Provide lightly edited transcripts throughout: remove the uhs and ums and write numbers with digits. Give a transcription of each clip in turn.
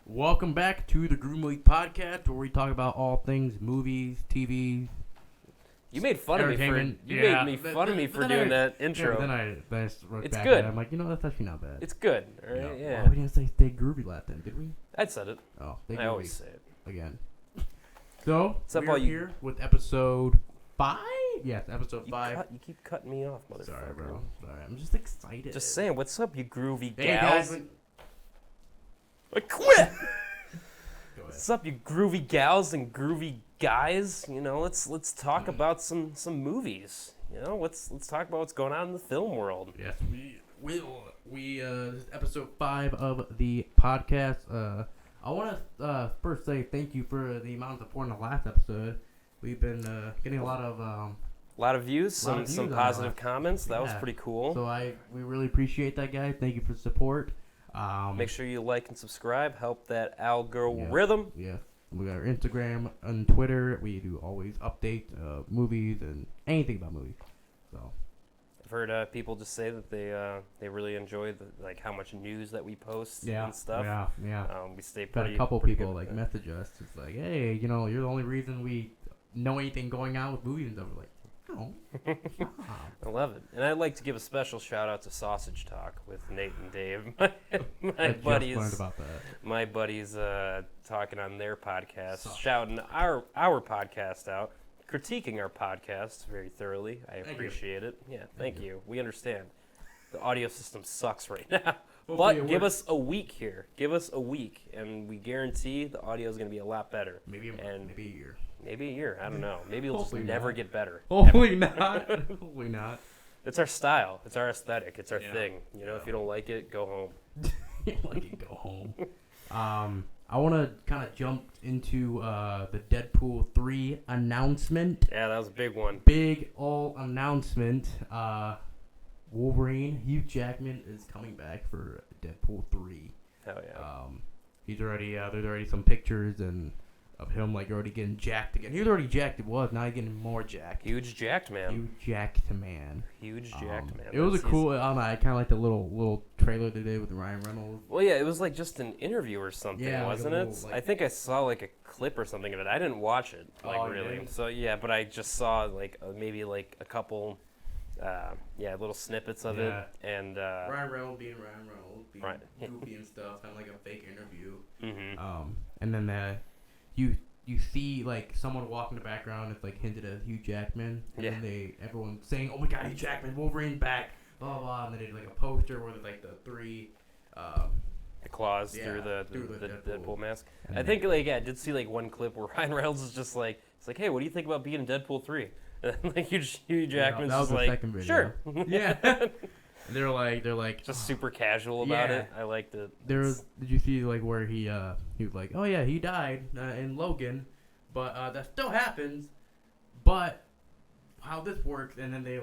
Welcome back to the GroovyMovies podcast, where we talk about all things movies, TV. You made fun of me for doing that intro. Yeah, then I wrote It's back good. at it. I'm like, that's actually not bad. It's good, all right? Yeah. Well, we didn't say stay groovy last time, did we? I said it. Oh, stay groovy. I always say it. Again. So, Except we're all you- here with episode 5? Yes, episode 5. You keep cutting me off, motherfucker. Sorry, bro. Sorry, I'm just excited. Just saying, what's up, you groovy Hey, gals? guys. I quit! Go ahead. What's up, you groovy gals and groovy guys? You know, let's talk about some movies. You know, let's talk about what's going on in the film world. Yes, we will. This is episode 5 of the podcast. I want to first say thank you for the amount of support in the last episode. We've been getting a lot of views, some on positive that. comments. That was Yeah. pretty cool. So we really appreciate that, guys. Thank you for the support. Make sure you like and subscribe. Help that algorithm. Yeah. We got our Instagram and Twitter. We do always update movies and anything about movies. So I've heard people just say that they really enjoy how much news that we post and stuff. Yeah. We stay Got pretty. a couple pretty people good with message us. It's like, hey, you're the only reason we know anything going on with movies and stuff. We're like, no. I love it, and I'd like to give a special shout out to Sausage Talk with Nate and Dave, I just learned about that. My buddies talking on their podcast, Sausage. shouting our podcast out, critiquing our podcast very thoroughly. I appreciate it. Yeah, thank you. We understand. The audio system sucks right now. Hopefully But it give works. us a week here. Give us a week, and we guarantee the audio is going to be a lot better. Maybe a year. Maybe a year. I don't know. Maybe it'll just Hopefully never not. get better. Hopefully not. Hopefully not. It's our style. It's our aesthetic. It's our Yeah. thing. You know, if you don't like it, go home. Like you go home. I want to kind of jump into the Deadpool 3 announcement. Yeah, that was a big one. Big old announcement. Wolverine, Hugh Jackman is coming back for Deadpool 3. Hell yeah. He's already there's already some pictures and of him already getting jacked again. He was already jacked. It was now he's getting more jacked. Huge jacked man. Huge jacked man. Huge jacked man. It was a That's- cool. I don't know. I kind of like the little trailer they did with Ryan Reynolds. Well, yeah, it was like just an interview or something, Yeah, like a wasn't little, it? I think I saw like a clip or something of it. I didn't watch it, Oh, you really. didn't? So yeah, but I just saw maybe a couple, little snippets of Yeah. it, and Ryan Reynolds being Ryan Reynolds, being Right. goofy and stuff, kind of like a fake interview. mhm. And then you see like someone walk in the background. It's like hinted at Hugh Jackman, and Yeah. then everyone's saying, "Oh my God, Hugh Jackman, Wolverine back!" Blah blah. Blah. And then they did like a poster where there's like the 3. The claws Yeah, through the Deadpool. Deadpool mask. And I think I did see one clip where Ryan Reynolds is just like, it's like, hey, what do you think about being in Deadpool 3? And then Hugh Jackman's that was just the like, second video. sure. Yeah. And they're like Just super casual about Yeah. it. I liked it. Did you see where he was like, oh yeah, he died in Logan, but that still happens, but how this works, and then they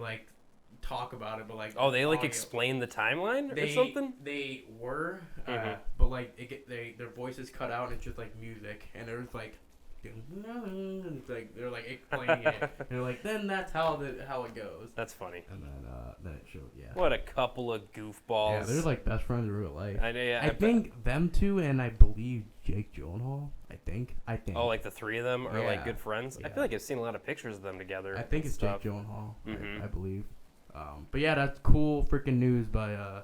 talk about it, but They audio. explain the timeline They, or something? They were, Mhm. but their voices cut out and it's just music, and they're just and it's they're explaining it, and they're like, then that's how it goes, That's funny. and then it showed, yeah. What a couple of goofballs. Yeah, they're best friends in real life. I think them two, and I believe Jake Gyllenhaal. I think. Oh, the 3 of them are Yeah. good friends? I Yeah. feel like I've seen a lot of pictures of them together. I think and it's stuff. Jake Gyllenhaal. Mhm. I believe. But yeah, that's cool freaking news. By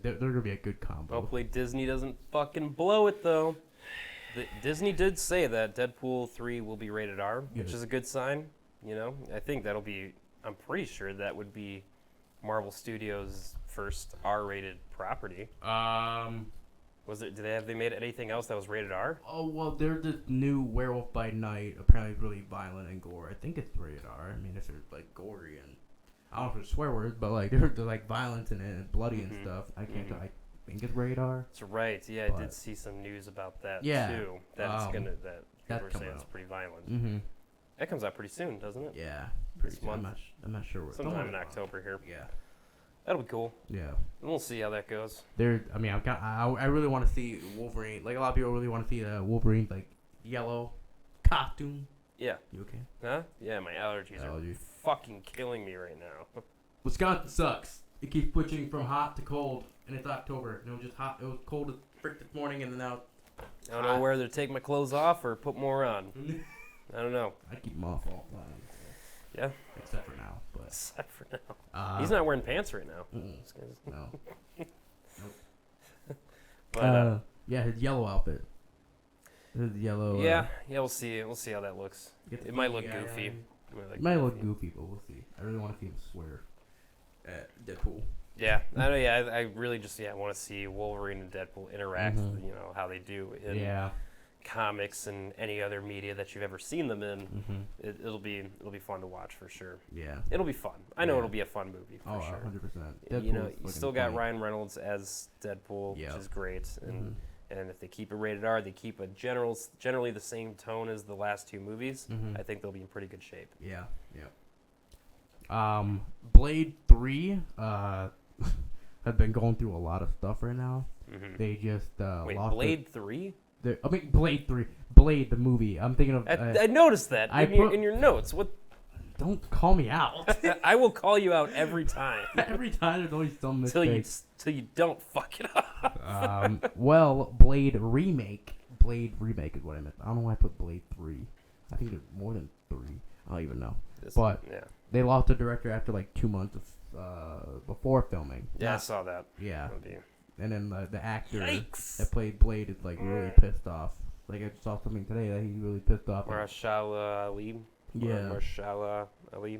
they're gonna be a good combo. Hopefully Disney doesn't fucking blow it, though. Disney did say that Deadpool 3 will be rated R, which Good. is a good sign. You know, I think that'll be. I'm pretty sure that would be Marvel Studios' first R-rated property. Was it? Have they made anything else that was rated R? Oh well, there's this new Werewolf by Night. Apparently, it's really violent and gore. I think it's rated R. I mean, if it's gory and I don't know if it's swear words, but there's violence in it and bloody and Mhm. stuff. I can't. Mhm. I think it's rated R. That's right. Yeah, I But- did see some news about that Yeah, too. That it's that's people were saying coming it's out. pretty violent. Mm-hmm. That comes out pretty soon, doesn't it? Yeah. This Pretty soon. month. I'm not sure. Sometime in October here. Yeah. That'll be cool. Yeah. And we'll see how that goes. I mean, I really want to see Wolverine. A lot of people really want to see Wolverine's yellow costume. Yeah. You okay? Huh? Yeah, my allergies are Allergies. fucking killing me right now. Wisconsin sucks. It keeps switching from hot to cold, and it's October. And it was just hot. It was cold as frick this morning, and then now it's I don't know whether to take my clothes off or put more on. I don't know. I keep them off all the time. So. Yeah. Except for now. But except for now. He's not wearing pants right now. No. Nope. But, yeah, his yellow outfit. His yellow. Yeah, we'll see. We'll see how that looks. It might look goofy. It might look goofy, but we'll see. I really want to see him swear at Deadpool. Yeah, I know. Yeah, I really just want to see Wolverine and Deadpool interact. You know how they do in comics and any other media that you've ever seen them in. It'll be fun to watch for sure. Yeah, it'll be fun. I know it'll be a fun movie for sure. 100%. You know, you still got Ryan Reynolds as Deadpool, which is great, and if they keep it rated R, they keep a generally the same tone as the last two movies. I think they'll be in pretty good shape. Yeah. Blade 3 have been going through a lot of stuff right now. They just lost Blade 3? I mean, Blade 3. Blade, the movie. I'm thinking of... I noticed that in your notes. What? Don't call me out. I will call you out every time. Every time there's always some mistake. Till you don't fuck it up. Well, Blade Remake. Blade Remake is what I meant. I don't know why I put Blade 3. I think there's more than 3. I don't even know. They lost the director after like 2 months of before filming. Yeah, I saw that. Yeah. And then the actor Yikes. that played Blade is like really pissed off. Like I saw something today that he's really pissed off. Mahershala Ali. Yeah. Mahershala Ali.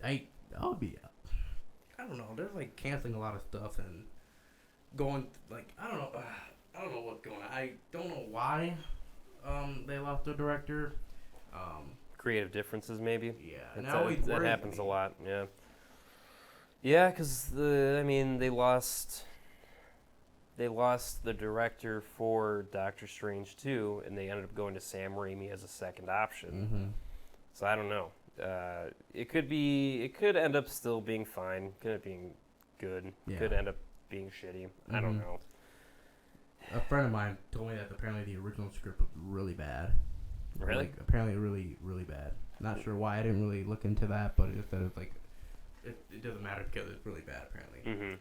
I don't know. They're like canceling a lot of stuff and going like I don't know what's going on. I don't know why they lost their director. Creative differences maybe. Yeah, that happens a lot. Yeah. Yeah, because they lost the director for Doctor Strange 2, and they ended up going to Sam Raimi as a second option. So I don't know. It could end up still being fine. Could end up being good. Yeah. Could end up being shitty. I don't know. A friend of mine told me that apparently the original script was really bad. Really? Like, apparently really, really bad. Not sure why. I didn't really look into that, but it just said it's like it doesn't matter because it's really bad apparently. And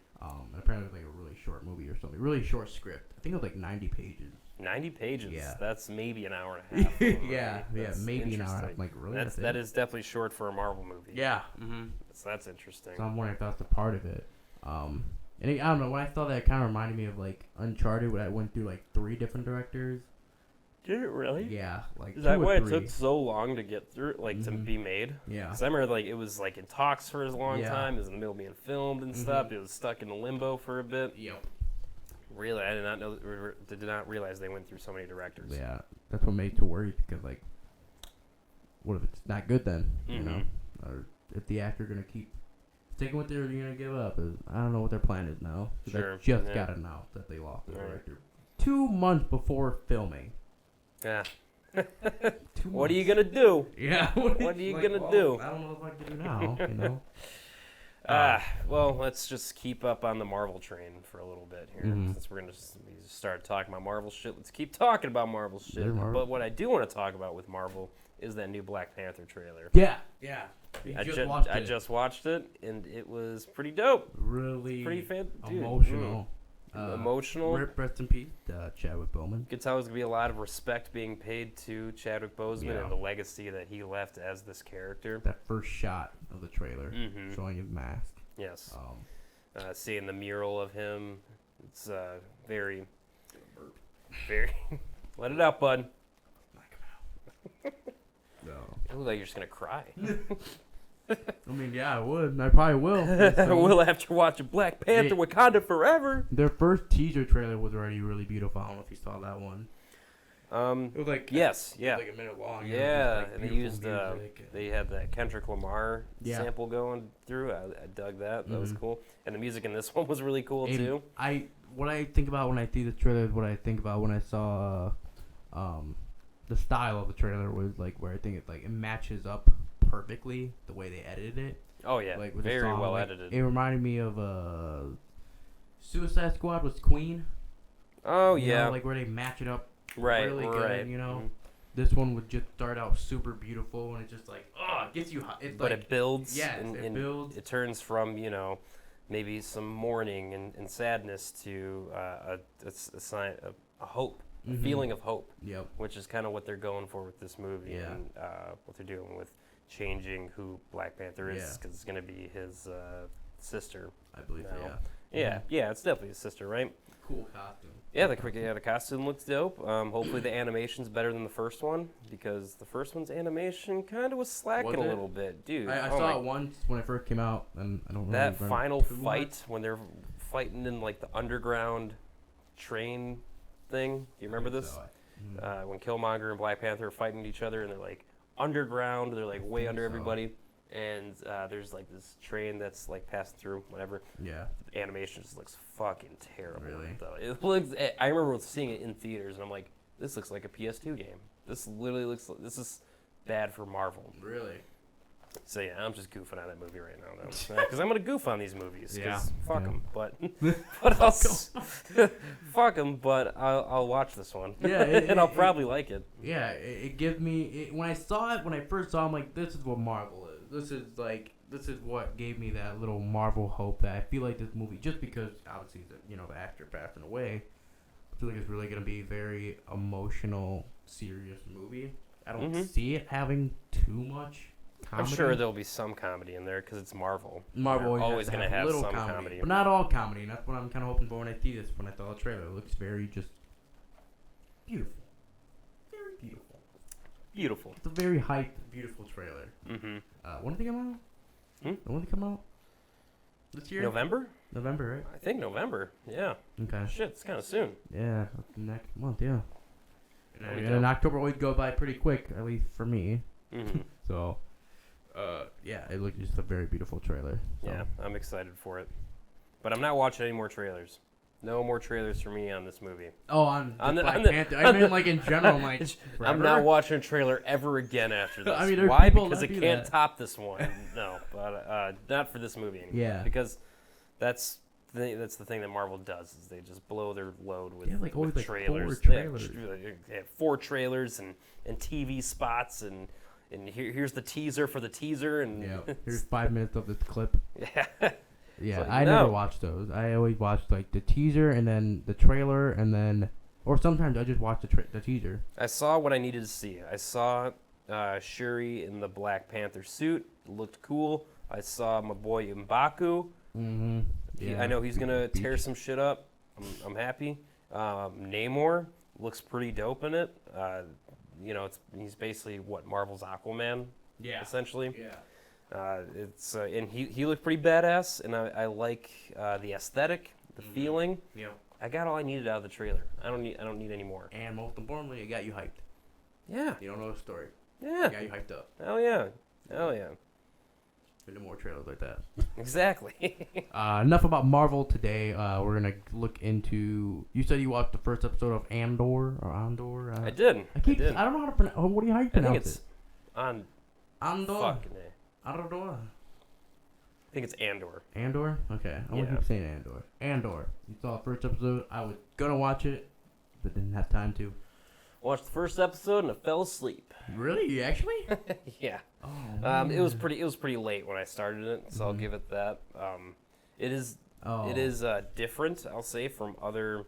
apparently it was like a really short movie or something. Really short script. I think it was like 90 pages. 90 pages? Yeah. That's maybe an hour and a half. yeah, maybe an hour and a half. Like, really? That is definitely short for a Marvel movie. Yeah. So that's interesting. So I'm wondering if that's a part of it. And I don't know, when I saw that, it kind of reminded me of like Uncharted, where I went through like 3 different directors. Did it really? Yeah, like is that why it took so long to get through, like to be made? Yeah. Because I remember like it was like in talks for a long time. It was in the middle of being filmed and stuff. It was stuck in limbo for a bit. Yep. Really, I did not know. Did not realize they went through so many directors. Yeah, that's what made me worried because like, what if it's not good then? You know, or if the actor gonna keep sticking with their, gonna give up? I don't know what their plan is now. Sure. They just got announced that they lost the director 2 months before filming. Yeah. What are you gonna do? Yeah. What are you gonna do? I don't know what I can do now. You know. Well, let's just keep up on the Marvel train for a little bit here. Since we start talking about Marvel shit, let's keep talking about Marvel shit. But what I do want to talk about with Marvel is that new Black Panther trailer. Yeah. I just watched it, and it was pretty dope. Really pretty emotional. Emotional. Rest in peace, Chadwick Boseman. You could tell there's going to be a lot of respect being paid to Chadwick Boseman and the legacy that he left as this character. That first shot of the trailer showing his mask. Yes. Seeing the mural of him, it's very... Let it out, bud. No. It looks like you're just going to cry. I mean, yeah, I would. I probably will. We'll after watching Black Panther, Wakanda Forever. Their first teaser trailer was already really beautiful. I don't know if you saw that one. It was like like a minute long. Yeah, and they used they had that Kendrick Lamar sample going through. I dug that. That was cool. And the music in this one was really cool too. What I think about when I see the trailer is what I think about when I saw the style of the trailer was like where I think it matches up perfectly the way they edited it. Oh yeah, like with very well edited. It reminded me of Suicide Squad with Queen. Oh you yeah, know, like where they match it up really good. You know, this one would just start out super beautiful and it just like it gets you. But it builds. Yeah, it builds. It turns from maybe some mourning and sadness to a sign of hope. a feeling of hope. Yep. Which is kind of what they're going for with this movie and what they're doing with changing who Black Panther is, because it's going to be his sister. I believe so, yeah. Yeah, it's definitely his sister, right? Cool costume. Yeah, the costume looks dope. Hopefully the animation's better than the first one, because the first one's animation kind of was slacking a little bit, dude. I saw it once when it first came out, and I don't really that final fight when they're fighting in like the underground train thing. Do you remember this? When Killmonger and Black Panther are fighting each other, and they're like underground, they're like way under everybody. And there's like this train that's like passing through, whatever. Yeah. The animation just looks fucking terrible. Really? Though. It looks. I remember seeing it in theaters, and I'm like, this looks like a PS2 game. This literally looks like, this is bad for Marvel. Really? So yeah, I'm just goofing on that movie right now, though, because I'm gonna goof on these movies. Yeah. Fuck them, but fuck them. But I'll watch this one. Yeah, and I'll probably like it. Yeah, it gives me when I first saw it, I'm like, this is what Marvel is. This is what gave me that little Marvel hope that I feel like this movie, just because obviously the actor passing away, I feel like it's really gonna be a very emotional, serious movie. I don't see it having too much comedy. I'm sure there'll be some comedy in there because it's Marvel. Marvel always gonna have some comedy, but not all comedy. And that's what I'm kind of hoping for when I see this. When I saw the trailer, it looks very just beautiful, very beautiful. Beautiful. It's a very hyped, beautiful trailer. When did it come out? When did it come out? This year? November, right? I think November. Yeah. Okay. Shit, it's kind of soon. Yeah, next month. Yeah. And October always goes by pretty quick, at least for me. So, yeah, it looks just a very beautiful trailer. So. Yeah, I'm excited for it, but I'm not watching any more trailers. No more trailers for me on this movie. Oh, on Black Panther. I mean, like in general, like I'm not watching a trailer ever again after this. I mean, why? Because it can't top this one. No, but not for this movie anymore. Yeah. Because that's the thing that Marvel does, is they just blow their load with, with trailers. 4 trailers. They have 4 trailers and TV spots and here's the teaser for the teaser and here's 5 minutes of this clip. Yeah. Yeah, I never watched those. I always watched like the teaser and then the trailer and then, or sometimes I just watched the teaser. I saw what I needed to see. I saw Shuri in the Black Panther suit. It looked cool. I saw my boy M'Baku. Yeah. I know he's gonna tear some shit up. I'm happy. Namor looks pretty dope in it. He's basically what Marvel's Aquaman. Yeah. Essentially. Yeah. And he looked pretty badass, and I like the aesthetic, the feeling. Yeah. I got all I needed out of the trailer. I don't need any more. And most importantly, it got you hyped. Yeah. You don't know the story. Yeah. It got you hyped up. Hell yeah. Hell yeah. No more trailers like that. Exactly. Enough about Marvel today. We're gonna look into. You said you watched the first episode of Andor. I did. I don't know how to pronounce. What do you pronounce it? I think it's Andor. Fucking Andor. I think it's Andor. Andor? Okay. I want to keep saying Andor. Andor. You saw the first episode. I was gonna watch it, but didn't have time to. Watched the first episode and I fell asleep. Really? You actually? Yeah. Oh, it was pretty late when I started it, so I'll give it that. It is different, I'll say, from other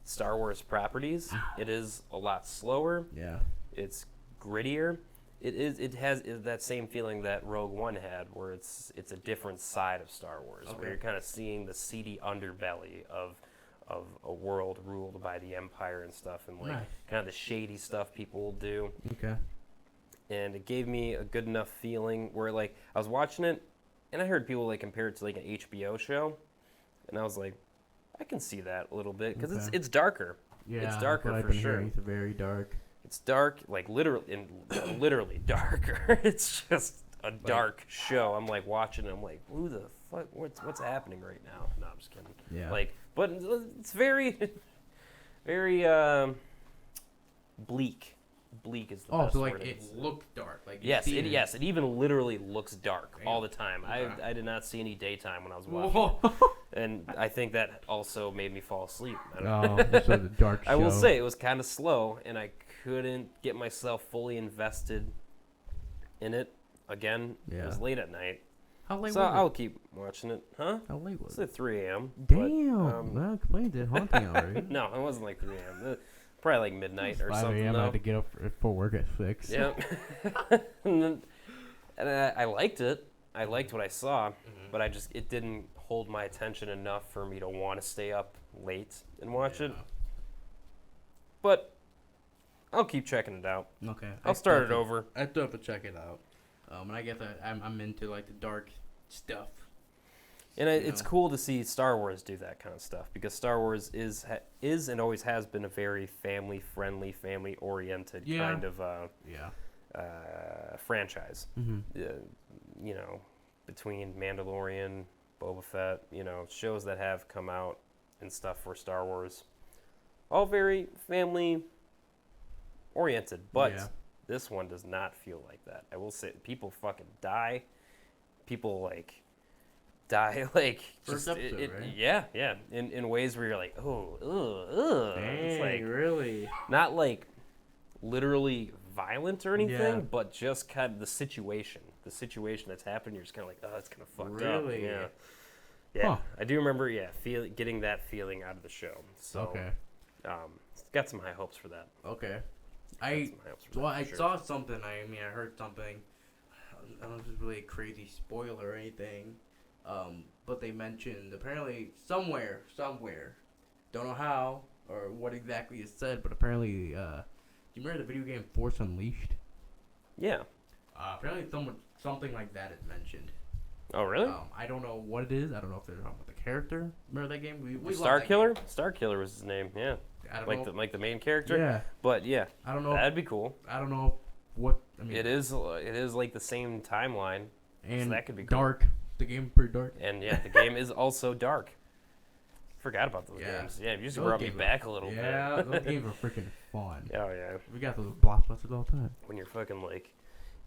Star Wars properties. It is a lot slower. Yeah. It's grittier. It has that same feeling that Rogue One had, where it's a different side of Star Wars, where you're kind of seeing the seedy underbelly of a world ruled by the Empire and stuff, and kind of the shady stuff people will do. Okay. And it gave me a good enough feeling where I was watching it, and I heard people compare it to an HBO show, and I was like, I can see that a little bit because it's darker. Yeah, it's darker for sure. It's very dark. It's dark, literally darker. It's just a dark show. I'm watching it. I'm like, who the fuck? What's happening right now? No, I'm just kidding. Yeah. But it's very, very bleak. Bleak is the best word. It looks dark. Yes, it even literally looks dark all the time. Okay. I did not see any daytime when I was watching it. And I think that also made me fall asleep. So the dark show. I will say it was kind of slow, and I couldn't get myself fully invested in it. Again, it was late at night. How late So was I'll keep watching it. Huh? How late was It's at 3 a.m. Damn. Well, explained it. Haunting hour. No, it wasn't like 3 a.m. Probably like midnight or 5 something. a.m. I though. had to get up for work at 6. Yep. and I liked it. I liked what I saw, but it didn't hold my attention enough for me to want to stay up late and watch it. But I'll keep checking it out. Okay. I'll start it over. I still have to check it out. And I guess I'm into like the dark stuff. And it's cool to see Star Wars do that kind of stuff because Star Wars is and always has been a very family-friendly, family-oriented kind of franchise. Mm-hmm. Between Mandalorian, Boba Fett, shows that have come out and stuff for Star Wars, all very family-oriented. But this one does not feel like that. I will say, people fucking die. People die first episode, right? Yeah, in ways where you're like, oh, Dang, it's like really? not like literally violent or anything, but just kind of the situation that's happened. You're just kind of like, oh, it's kind of fucked up. Really? Yeah. Huh. I do remember, getting that feeling out of the show. So, got some high hopes for that. Okay. I saw something. I heard something. I don't know if it's really a crazy spoiler or anything. But they mentioned apparently somewhere, don't know how or what exactly is said, but apparently, do you remember the video game Force Unleashed? Yeah. Apparently something like that is mentioned. Oh, really? I don't know what it is. I don't know if they're talking about the character. Remember that game? We Star Killer? Star Killer was his name, yeah. I don't know. Like the main character? Yeah. But, yeah. I don't know. That'd be cool. I don't know what, It is like the same timeline, and so that could be cool. dark. The game's pretty dark. And, the game is also dark. Forgot about those games. Yeah, you just brought me back a little bit. Yeah, those games are freaking fun. Oh, yeah. We got those blockbusters all the time. When you're fucking,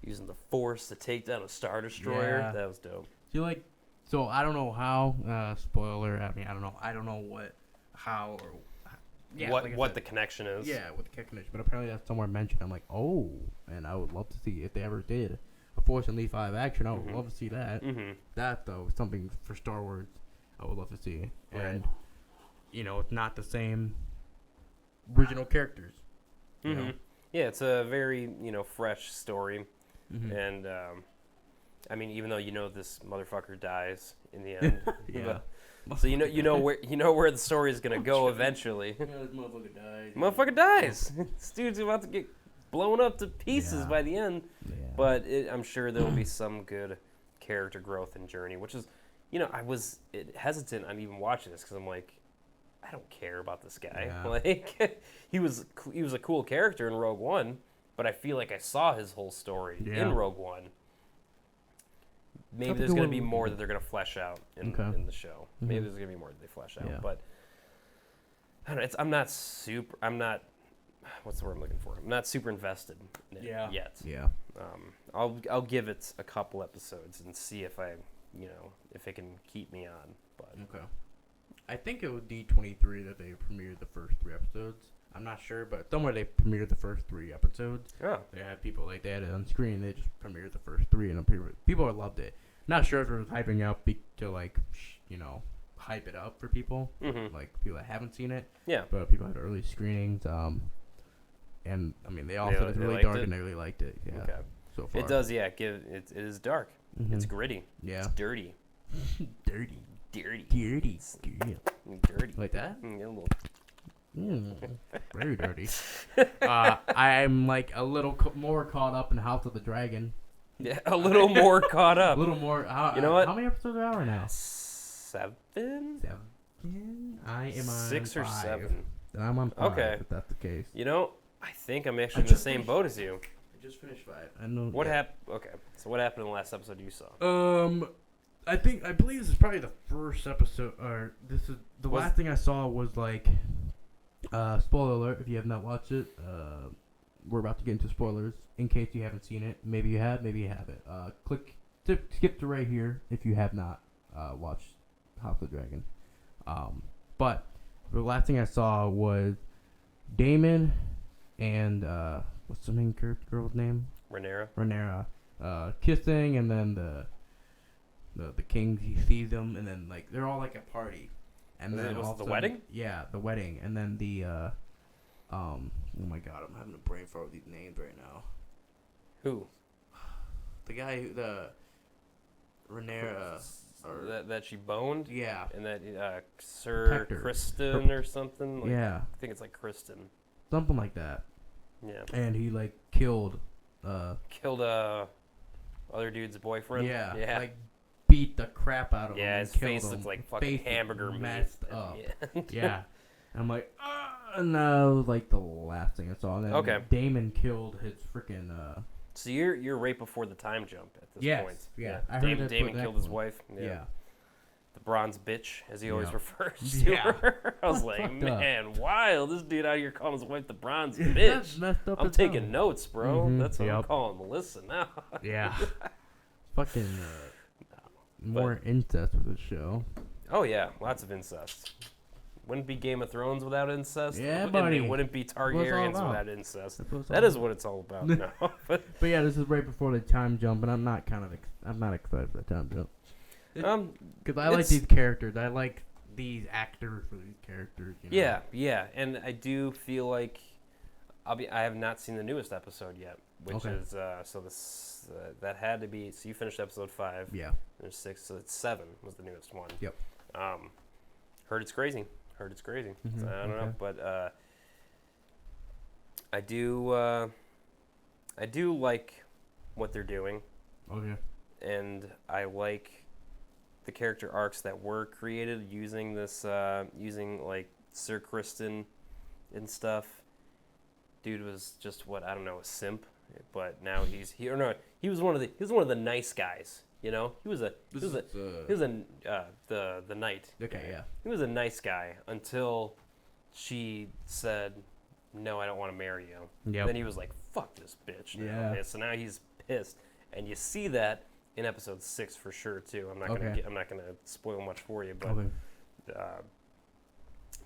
using the Force to take down a Star Destroyer, that was dope. So I don't know how, spoiler, I don't know how or... Yeah, what the connection is. Yeah, what the connection, but apparently that's somewhere mentioned. I'm like, oh, and I would love to see if they ever did a Force Unleashed 5 action. I would love to see that. Mm-hmm. That, though, is something for Star Wars I would love to see. Right. And, it's not the same original characters. You know? Yeah, it's a very, fresh story. Mm-hmm. And, even though this motherfucker dies in the end. Yeah. So you know where the story is gonna go eventually. This motherfucker dies. Motherfucker dies. This dude's about to get blown up to pieces by the end. Yeah. But I'm sure there will be some good character growth and journey, which is, I was hesitant on even watching this because I'm like, I don't care about this guy. Yeah. He was a cool character in Rogue One, but I feel like I saw his whole story in Rogue One. Maybe there's going to be more that they're going to flesh out in the show. Mm-hmm. Maybe there's going to be more that they flesh out. Yeah. But I don't know. I'm not what's the word I'm looking for? I'm not super invested in it yet. Yeah. I'll give it a couple episodes and see if if it can keep me on. But okay. I think it was D23 that they premiered the first 3 episodes. I'm not sure, but somewhere they premiered the first 3 episodes. Oh. They had people they had it on screen. They just premiered the first 3, and people loved it. Not sure if it was hyping up to hype it up for people, like people that haven't seen it. Yeah. But people had early screenings. And they all said it's really dark, and they really liked it. Yeah. Okay. So far. It does. Yeah. It is dark. Mm-hmm. It's gritty. Yeah. It's dirty. Dirty. Like that? Yeah, a little. Very dirty. I'm a little more caught up in House of the Dragon. Yeah, a little more caught up. A little more. You know what? How many episodes are there now? 7? I am on 6 or 5. 7. I'm on 5, okay. if that's the case. I think I'm actually in the same boat as you. I just finished 5. I know. What happened? Okay, so what happened in the last episode you saw? I believe this is probably the first episode, or this is the last thing I saw was spoiler alert if you have not watched it. We're about to get into spoilers in case you haven't seen it. Maybe you have, maybe you haven't. Skip to right here if you have not watched House of the Dragon. But the last thing I saw was Damon and what's the main girl's name? Rhaenyra. Kissing, and then the king, he sees them, and then like they're all like at a party, and then was all it of the a sudden- wedding? Yeah, the wedding, and then the oh my god, I'm having a brain fart with these names right now. Who? The guy who the Renera or That she boned? yeah, And that Sir Protector. Kristen or something? Like, yeah, I think it's like Kristen. something like that. Yeah. And he like killed Killed other dude's boyfriend? yeah, Yeah. like beat the crap out of him. Yeah, and his killed face him. looked like fucking Face hamburger meat. messed at up. the end. Yeah. I'm like, and that was like the last thing I saw. And then Okay. Damon killed his freaking So you're right before the time jump at this yes, point. yeah. I heard Damon, they Damon put that killed his one. wife. Yeah. The bronze bitch, as he always Yeah. refers to Yeah. her. I was like, Fucked up. man, wild. This dude out here calling his wife the bronze bitch. That's messed up I'm as taking hell. notes, bro. Mhm, That's what I'm yep. calling Melissa now. Yeah. Fucking more incest with this show. Oh, yeah. Lots of incest. Wouldn't be Game of Thrones without incest. Yeah, and buddy. it wouldn't be Targaryens about. without incest. That's what it's That all is what it's all about now. But, But yeah, this is right before the time jump, and I'm not excited for the time jump. Because I like it's- these characters. I like these actors for these characters. You know? yeah, yeah. And I do feel like I have not seen the newest episode yet, which Okay. is so this that had to be. So you finished episode 5. Yeah. There's 6, so it's 7 was the newest one. Yep. Heard it's crazy. Heard it's crazy. Mhm, So I don't know, okay. but I do like what they're doing, Okay. and I like the character arcs that were created using this using like Sir Kristen and stuff. Dude was just what I don't know, a simp, but now he was one of the nice guys. You know, he was the knight. Okay, yeah. He was a nice guy until she said, "No, I don't want to marry you." Yep. Then he was like, "Fuck this bitch." now." Yeah. And so now he's pissed, and you see that in episode 6 for sure too. I'm not gonna spoil much for you, but Okay.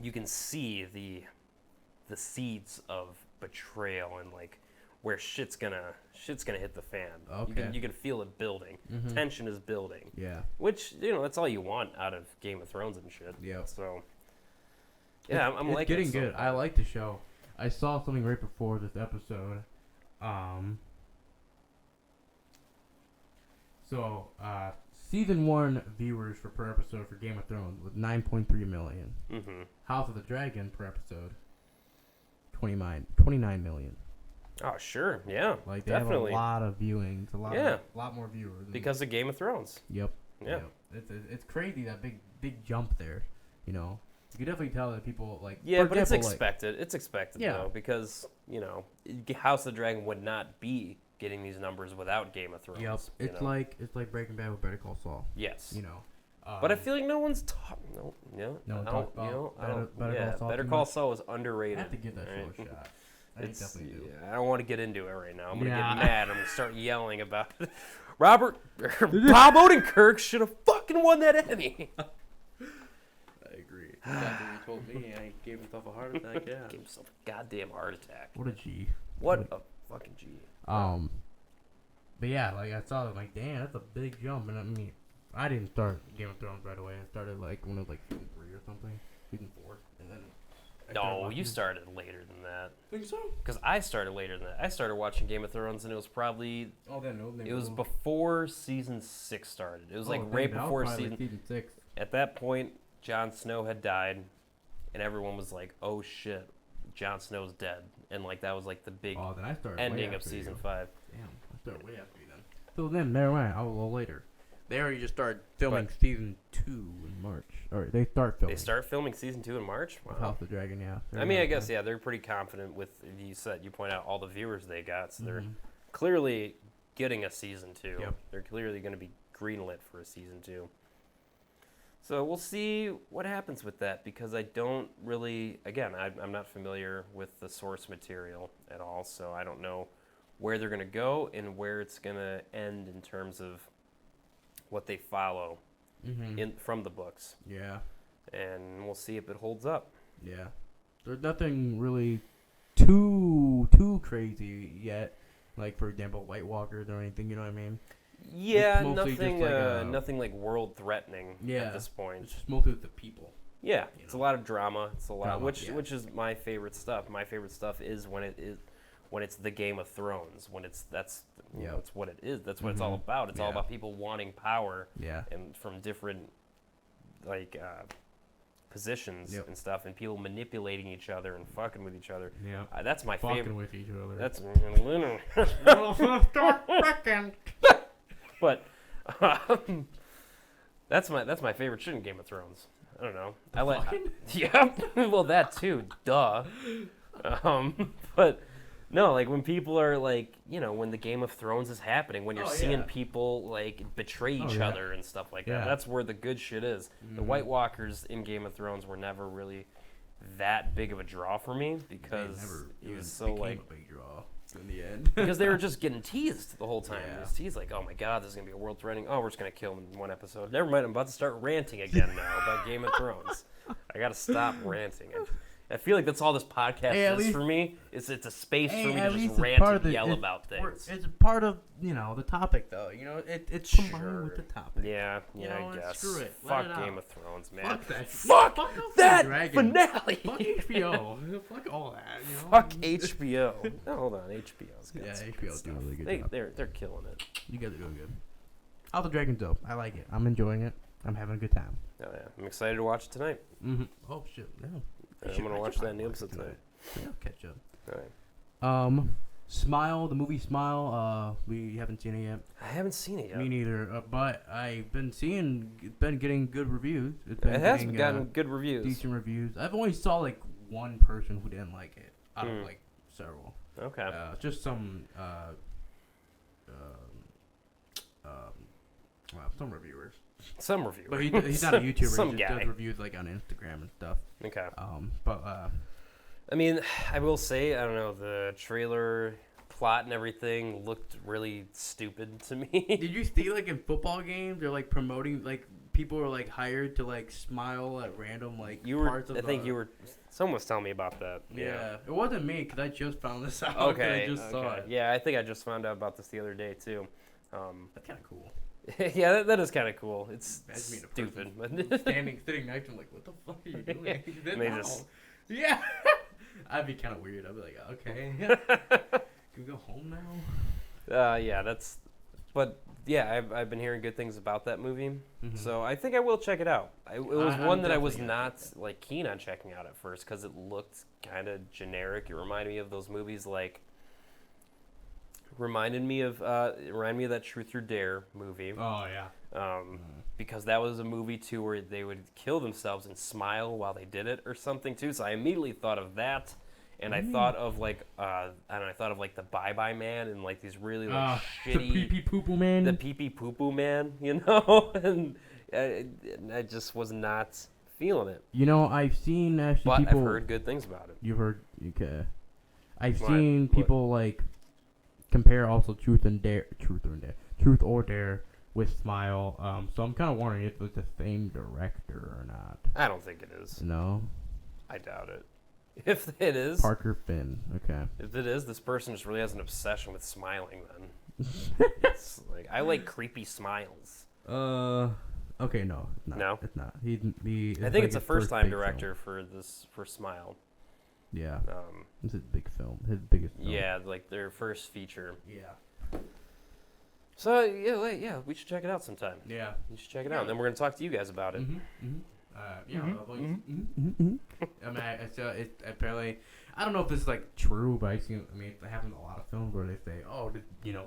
you can see the seeds of betrayal and like where shit's gonna hit the fan. Okay. You can feel it building. Mhm. Tension is building. Yeah. Which, that's all you want out of Game of Thrones and shit. Yep. So, yeah, I'm it's liking getting it so good. far. I like the show. I saw something right before this episode. Season 1 viewers per episode for Game of Thrones was 9.3 million. Mm-hmm. House of the Dragon per episode, 29 million. Oh, sure. Yeah, Like they definitely. have a lot of viewings, a lot more viewers. Because of Game of Thrones. Yep. Yeah. Yep. It's crazy that big jump there. You know, you can definitely tell that people like. Yeah, for but it's example, expected. It's expected, Yeah. though, because, House of the Dragon would not be getting these numbers without Game of Thrones. Yep. you It's know? like Breaking Bad with Better Call Saul. Yes. You know. But I feel like no one's talking. No, No one I talked don't. about I don't. Better Call Saul Better too Call much? Saul was I underrated. have to give that show right? a shot. I It's- definitely do. yeah, I don't want to get into it right now. I'm gonna Yeah. get mad. I'm gonna start yelling about it. Bob Odenkirk should have fucking won that Emmy. I agree. After you told me, I gave himself a heart attack. Yeah. Gave himself a goddamn heart attack. What a G. What a fucking G. But yeah, like I saw it, like damn, that's a big jump. And I mean, I didn't start Game of Thrones right away. I started like when it was like season 3 or something, season 4, and then. I started No, watching you it. started later than that. Think so? Because I started later than that. I started watching Game of Thrones, and it was probably Oh, then no. it was before season 6 started. It was like Oh, right then that was before probably, season. like, season 6. At that point, Jon Snow had died, and everyone was like, "Oh shit, Jon Snow's dead," and like that was like the big Oh, then I started ending way of after season you. 5. Damn, I started way after you then. So then, never mind. I was a little later. They already just started filming But- season 2 in March. Or they start filming. They start filming season 2 in March. of Wow. House of the Dragon, yeah. I mean, I guess they're pretty confident with you point out all the viewers they got, so they're Mhm. clearly getting a season 2. Yep. They're clearly going to be greenlit for a season 2. So we'll see what happens with that, because I don't really, again, I'm not familiar with the source material at all, so I don't know where they're going to go and where it's going to end in terms of what they follow from the books. Yeah. And we'll see if it holds up. Yeah. There's nothing really too crazy yet. Like, for example, White Walkers or anything, you know what I mean? Yeah, nothing nothing like world threatening at this point. It's just mostly with the people. Yeah, it's a lot of drama. It's a lot, drama, which is my favorite stuff. My favorite stuff is when it's the Game of Thrones. When it's it's what it is. That's what it's all about. It's all about people wanting power. Yeah. And from different positions and stuff, and people manipulating each other and fucking with each other. Yeah. That's my favorite. Fucking with each other. That's Start frickin'. But that's my favorite shit in Game of Thrones. I don't know. Yeah. Well, that too. Duh. But no, like when people are like, when the Game of Thrones is happening, when you're seeing people like betray each other and stuff like that. That's where the good shit is. The White Walkers in Game of Thrones were never really that big of a draw for me because it was so like a big draw in the end. because they were just getting teased the whole time. It was teased like, oh my god, this is gonna be a world threatening. Oh, we're just gonna kill him in one episode. Never mind, I'm about to start ranting again now about Game of Thrones. I gotta stop ranting. I feel like that's all this podcast is for me. It's a space for me to just rant and yell about things. It's part of the topic though. It's combined with the topic. Yeah, I guess. Screw it. Fuck Game of Thrones, man. Fuck that finale. Fuck HBO. Fuck all that. Fuck HBO. No, hold on, HBO's got HBO's doing a really good job. They're killing it. You guys are doing good. House of Dragon's dope. I like it. I'm enjoying it. I'm having a good time. Oh yeah, I'm excited to watch it tonight. Oh shit. Yeah. I'm gonna watch that new episode tonight. Yeah, catch up. All right. Smile, the movie Smile. We haven't seen it yet. I haven't seen it yet. Me neither. But I've been getting good reviews. It has gotten good reviews. Decent reviews. I've only saw like one person who didn't like it out of like several. Okay. Just some some reviewers. Some reviewer. But he's not a YouTuber. Some he just guy. does reviews like on Instagram and stuff. Okay. I mean, I will say, I don't know, the trailer plot and everything looked really stupid to me. Did you see like in football games they're like promoting like people are like hired to like smile at random like parts of someone was telling me about that. Yeah. It wasn't me because I just found this out. Okay. I just saw it. Yeah, I think I just found out about this the other day too. That's kind of cool. Yeah, that is kind of cool. It's stupid. Sitting next to him like, what the fuck are you doing? Yeah. I'd be kind of weird. I'd be like, okay. Can we go home now? But yeah, I've been hearing good things about that movie. So I think I will check it out. It was one that I was not like keen on checking out at first because it looked kind of generic. It reminded me of those movies like reminded me of that Truth or Dare movie. Oh yeah. Because that was a movie too where they would kill themselves and smile while they did it or something too. So I immediately thought of that, and I thought of like I thought of like the Bye Bye Man and like these really like shitty the pee pee poo poo man. The pee pee poo poo man, and I just was not feeling it. I've seen actually but people. I've heard good things about it. You've heard okay. I've seen people like compare also Truth or Dare with Smile. So I'm kind of wondering if it's the same director or not. I don't think it is. No? I doubt it. If it is... Parker Finn. Okay. If it is, this person just really has an obsession with smiling then. It's like, I like creepy smiles. Okay, no. It's not. No? It's not. I think it's a first-time director for Smile. Yeah. It's his big film. His biggest film. Yeah, like their first feature. Yeah. So, yeah, we should check it out sometime. Yeah. You should check it out, and then we're going to talk to you guys about it. I mean, apparently, I don't know if this is like true, but it happens in a lot of films where they say, "Oh,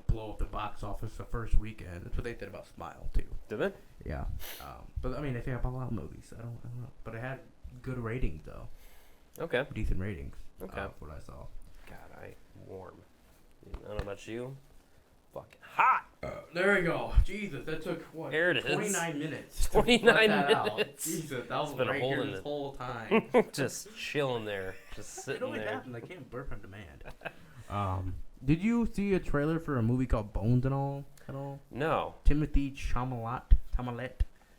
blow up the box office the first weekend." That's what they said about Smile too. Did they? Yeah. But I mean, they say about a lot of movies. I don't know. But it had good ratings though. Okay. Decent ratings. Okay. What I saw. God, I'm warm. I don't know about you. Fucking hot. There we go. Jesus, that took what? There it is. 29 minutes. 29 minutes. Jesus, that was been right here this whole time. Just chilling there, just sitting there. It always happens. I can't burp on demand. Did you see a trailer for a movie called Bones and all at all? No. Timothy Chalamet.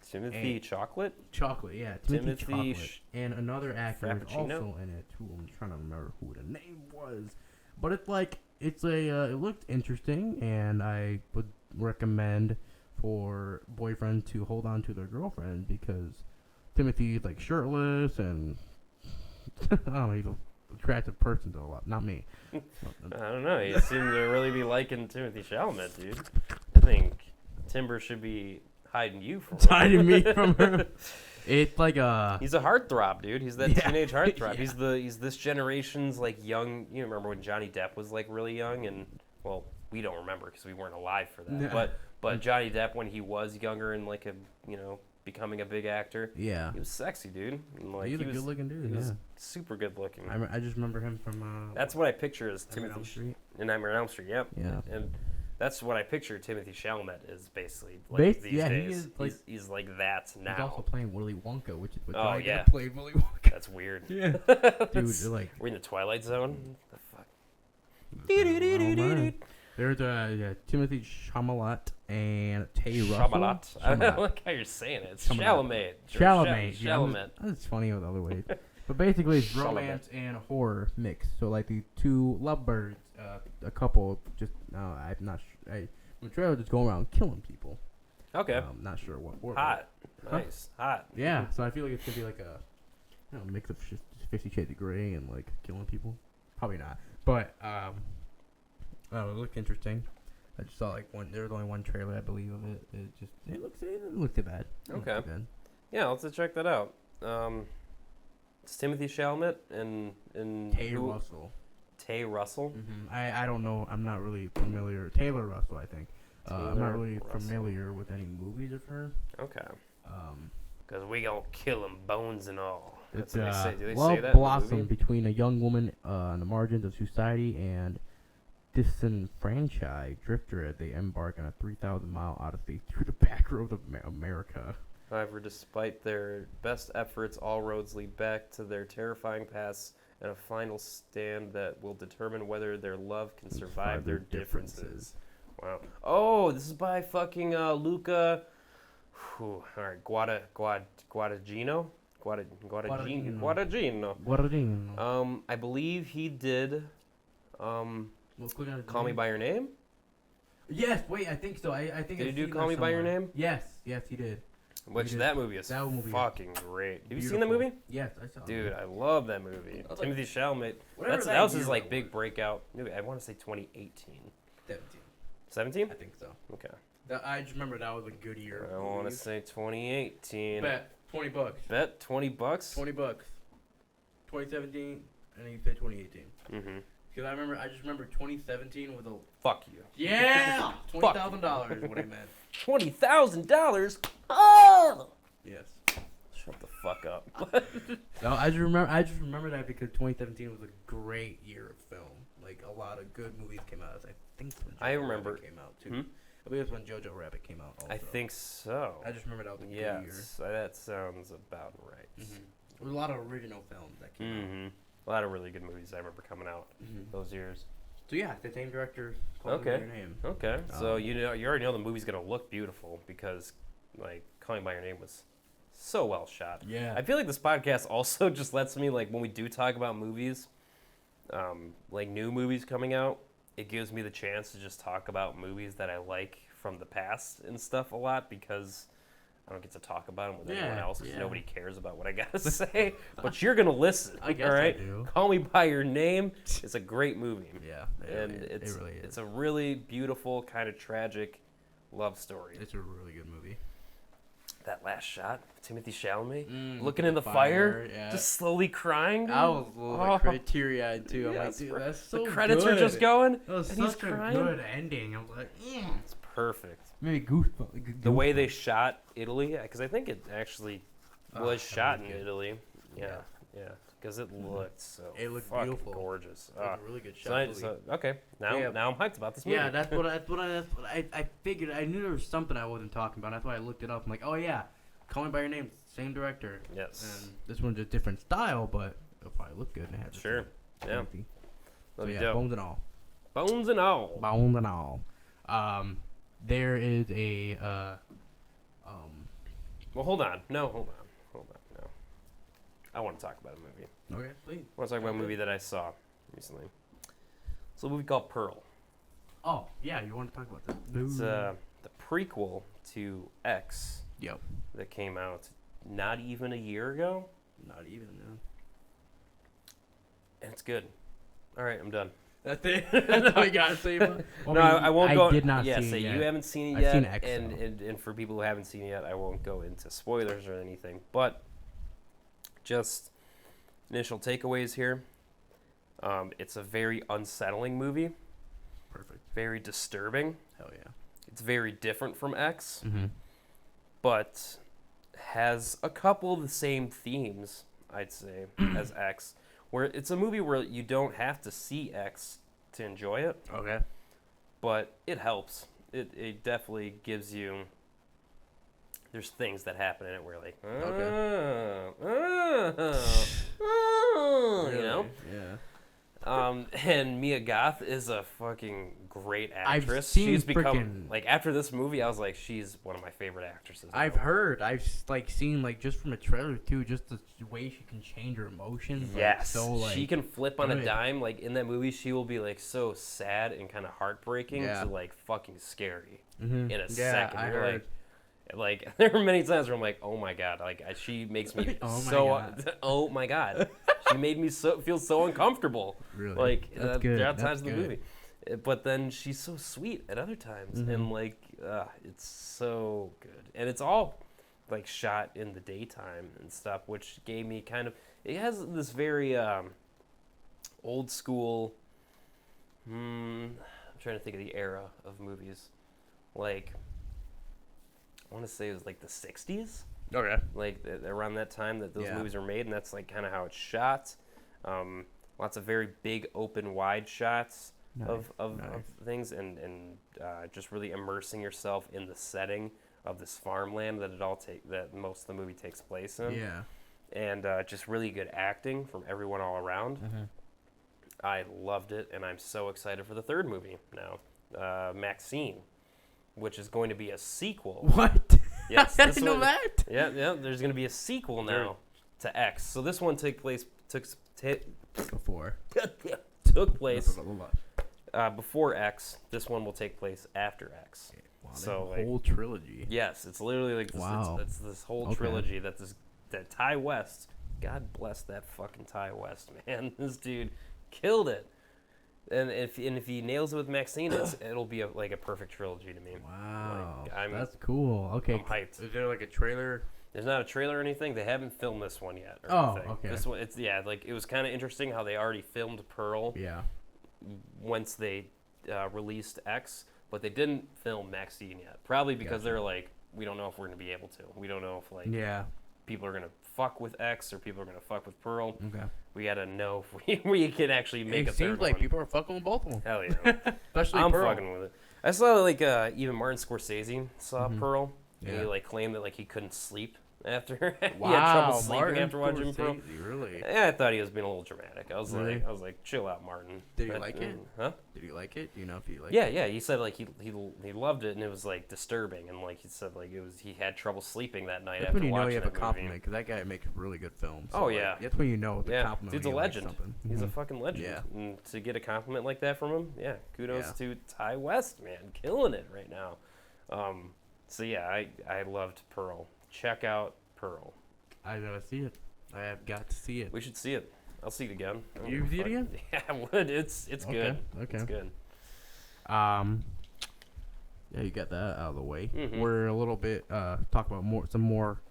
Timothy Chocolate? Chocolate, yeah. Timothy Chocolate. And another actor is also in it too. I'm trying to remember who the name was. But it's like, it looked interesting, and I would recommend for boyfriend to hold on to their girlfriend because Timothy's like shirtless and I don't know, he's an attractive person to a lot. Not me. I don't know. You seem to really be liking Timothy Chalamet, dude. I think Timber should be hiding you from her. Hiding me from her. It's like He's a heartthrob, dude. He's that teenage heartthrob. Yeah. He's this generation's like young. You remember when Johnny Depp was like really young, and well, we don't remember because we weren't alive for that. Nah. But Johnny Depp when he was younger and like becoming a big actor. Yeah. He was sexy, dude. And, like, He's a good looking dude. He was super good looking. I just remember him from. That's what I picture as Nightmare on Elm Timothy Street. in Nightmare on Elm Street. Yep. Yeah. And that's what I picture Timothy Chalamet is basically like these days. He is, like, he's like that now. He's also playing Willy Wonka, which is what Oh, Johnny yeah. Depp played Willy Wonka. That's weird. Yeah. Dude, like. We're in the Twilight Zone. The fuck. Oh, man. There's Timothy Chalamet and Tay Russell. Chalamet. I don't like how you're saying it. It's Chalamet. Chalamet. Yeah, Chalamet. that's funny with other ways. But basically, it's Chalamet. romance and horror mixed. So like the two lovebirds, a couple. Just I'm not sure. The trailer just going around killing people. Okay. Not sure what for. Hot. Nice. Hot. Yeah. So I feel like it's gonna be like a mix of 50 Shades of Grey and like killing people. Probably not. But it looked interesting. I just saw like there was only one trailer I believe of it. It looked too bad. Okay. Too bad. Yeah, let's check that out. It's Timothy Chalamet and Tay Russell. Tay Russell. Mm-hmm. I don't know. I'm not really familiar. Taylor Russell, I think. I'm not really familiar with any movies of her. Okay. Because we gonna kill him, bones and all. It's what they say. Do they love say that in the blossom movie? between a young woman on the margins of society and disenfranchised drifter as they embark on a 3,000-mile odyssey through the back roads of America. However, despite their best efforts, all roads lead back to their terrifying past and a final stand that will determine whether their love can survive their differences. Wow. Oh, this is by fucking Luca. All right, Guadagnino. I believe he did. Call Me by Your Name. Yes, wait, I think so. I think did he do Call Me by Your Name? Yes, he did. Which that movie is fucking great. Have you seen that movie? Yes, I saw it. Dude, I love that movie. Timothy Chalamet. That was his like big breakout movie. I want to say 2018. 17? I think so. Okay. I just remember that was a good year. I want to say 2018. Bet $20. Bet $20. $20. 2017, and then you said 2018. Mm-hmm. Because I just remember 2017 was a... Fuck you. Yeah! $20,000 is what I meant. $20,000? Oh! Yes. Shut the fuck up. No, I just remember that because 2017 was a great year of film. Like, a lot of good movies came out. I think when Jojo Rabbit came out, too. I believe it's when Jojo Rabbit came out also. I think so. I just remember that was a good year. Yes, that sounds about right. Mm-hmm. There was a lot of original films that came out. A lot of really good movies I remember coming out those years. So yeah, the same director called Your Name. Okay. So you already know the movie's gonna look beautiful because like Calling by Your Name was so well shot. Yeah. I feel like this podcast also just lets me like when we do talk about movies, like new movies coming out, it gives me the chance to just talk about movies that I like from the past and stuff a lot because I don't get to talk about them with anyone else because nobody cares about what I gotta say. But you're gonna listen. I guess all right? I do. Call Me by Your Name is a great movie. Yeah, and it really is. It's a really beautiful, kind of tragic love story. It's a really good movie. That last shot, Timothy Chalamet looking in the fire, just slowly crying. I was a little teary-eyed too. I'm like, dude, that's so good. The credits are just going, that was and such he's crying. A good ending. I was like, it's perfect. Maybe goosebumps. The way they shot Italy, because I think it actually was shot in Italy. Yeah, because it looked so fucking beautiful, gorgeous. It was a really good shot. Okay, now I'm hyped about this movie. Yeah, that's what I figured. I knew there was something I wasn't talking about. That's why I looked it up. I'm like, oh yeah, Call Me by Your Name, same director. Yes. And this one's a different style, but it'll probably look good. And it has yeah. So yeah, bones and all. Bones and all. Bones and all. There is a Well, hold on. No. I want to talk about a movie. Okay, please. I want to talk about a movie that I saw recently. It's a movie called Pearl. Oh, yeah, you want to talk about that? It's the prequel to X. Yep. That came out not even a year ago. Not even, no. And it's good. All right, I'm done. That's it. That's all you gotta say about it. Well, no, I won't go. I did not see it yet. You haven't seen it I've yet. seen X, and for people who haven't seen it yet, I won't go into spoilers or anything. But just initial takeaways here. It's a very unsettling movie. Perfect. Very disturbing. Hell yeah. It's very different from X, but has a couple of the same themes, I'd say, as X. Where it's a movie where you don't have to see X to enjoy it. Okay. But it helps. It definitely gives you... There's things that happen in it where like... Really? You know? Yeah. And Mia Goth is a fucking great actress. She's become... Like, after this movie, I was like, she's one of my favorite actresses. I've heard. I've, like, seen, like, just from a trailer, too, just the way she can change her emotions. Yes. Like, so, like, she can flip on a dime. Like, in that movie, she will be, like, so sad and kind of heartbreaking to, like, fucking scary in a second. I heard. Like, there are many times where I'm like, oh, my God. Like, she makes me oh, my God. She made me feel so uncomfortable. Really? Like, That's good. there are times in in the movie. But then she's so sweet at other times. And, like, it's so good. And it's all, like, shot in the daytime and stuff, which gave me kind of... It has this very old school... I'm trying to think of the era of movies. Like... I want to say it was like the 60s. Okay. Like around that time that those movies were made, and that's like kind of how it's shot. Lots of very big, open, wide shots of things, and just really immersing yourself in the setting of this farmland that most of the movie takes place in. Yeah. And just really good acting from everyone all around. I loved it, and I'm so excited for the third movie now, Maxine, which is going to be a sequel. What? Yes, I didn't know that. Yeah. There's going to be a sequel now to X. So this one took place before X. This one will take place after X. Wow, so whole trilogy. Yes, it's literally like this. Wow. It's this whole trilogy that Ty West. God bless that fucking Ty West, man. This dude killed it. And if he nails it with Maxine, it'll be a perfect trilogy to me. Wow, like, that's cool. Okay, I'm hyped. Is there like a trailer? There's not a trailer or anything. They haven't filmed this one yet. Okay. This one, it was kind of interesting how they already filmed Pearl. Yeah. Once they released X, but they didn't film Maxine yet. Probably because they're like, we don't know if we're gonna be able to. We don't know if people are gonna fuck with X or people are gonna fuck with Pearl. Okay. We gotta know if we can actually make a third one. It seems like people are fucking with both of them. Hell yeah. Especially I'm Pearl. fucking with it. I saw like even Martin Scorsese saw Pearl. Yeah. And he like claimed that like he couldn't sleep after Wow, he had trouble sleeping Martin after watching Pearl. Really? Yeah, I thought he was being a little dramatic. I was Really? like, chill out, Martin. Did you like it? Huh? Did you like it? Do you know if you like it? Yeah. He said like he loved it and it was like disturbing and like he said like he had trouble sleeping that night That's after when you know watching you have a that movie. compliment because that guy makes really good films. Oh, yeah. That's when you know the compliment. Dude's a when you like legend. something. He's a fucking legend. Yeah. And to get a compliment like that from him, kudos to Ty West, man, killing it right now. So yeah, I loved Pearl. Check out Pearl. I gotta see it. I have got to see it. We should see it. I'll see it again. You see it again? Yeah, I would. It's good. Okay. It's good. Yeah, you got that out of the way. Mm-hmm. We're a little bit talk about some more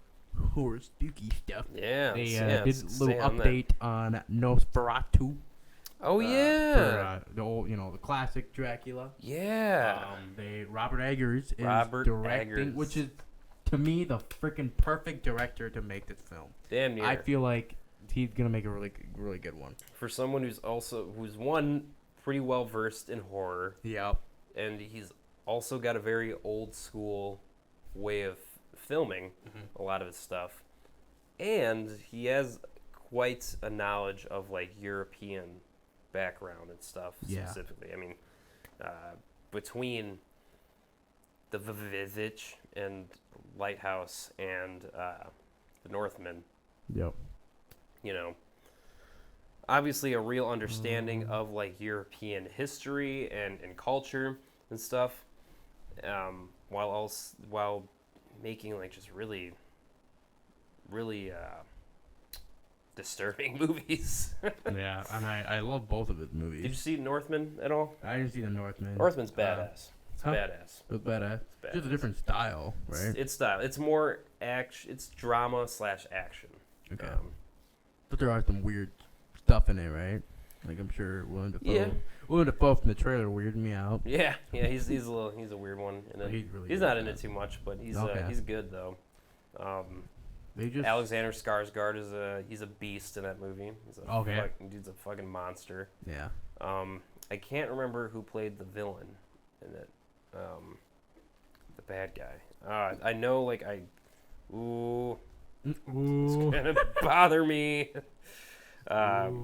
horror spooky stuff. Yeah. They did a little on update on Nosferatu. Oh yeah. For, the old, the classic Dracula. Yeah. Robert Eggers is directing, which is to me the freaking perfect director to make this film. Damn near. I feel like he's gonna make a really good one. For someone who's one pretty well versed in horror. Yep. And he's also got a very old school way of filming a lot of his stuff. And he has quite a knowledge of like European background and stuff specifically. I mean, between the Vivitch and Lighthouse and the Northman. Yep. obviously a real understanding of like European history and culture and stuff, while making like just really disturbing movies. Yeah, and I love both of his movies. Did you see Northman at all? I didn't see The Northman. Northman's badass. It's badass. It was badass. It's just a different style, right? It's style. It's more action. It's drama / action. Okay. But there are some weird stuff in it, right? Like I'm sure Willem Dafoe from the trailer weirded me out. Yeah, he's a weird one. He's not in it too much, but he's good though. Alexander Skarsgård he's a beast in that movie. Dude's a fucking monster. Yeah. I can't remember who played the villain in it. The bad guy. I know it's gonna bother me.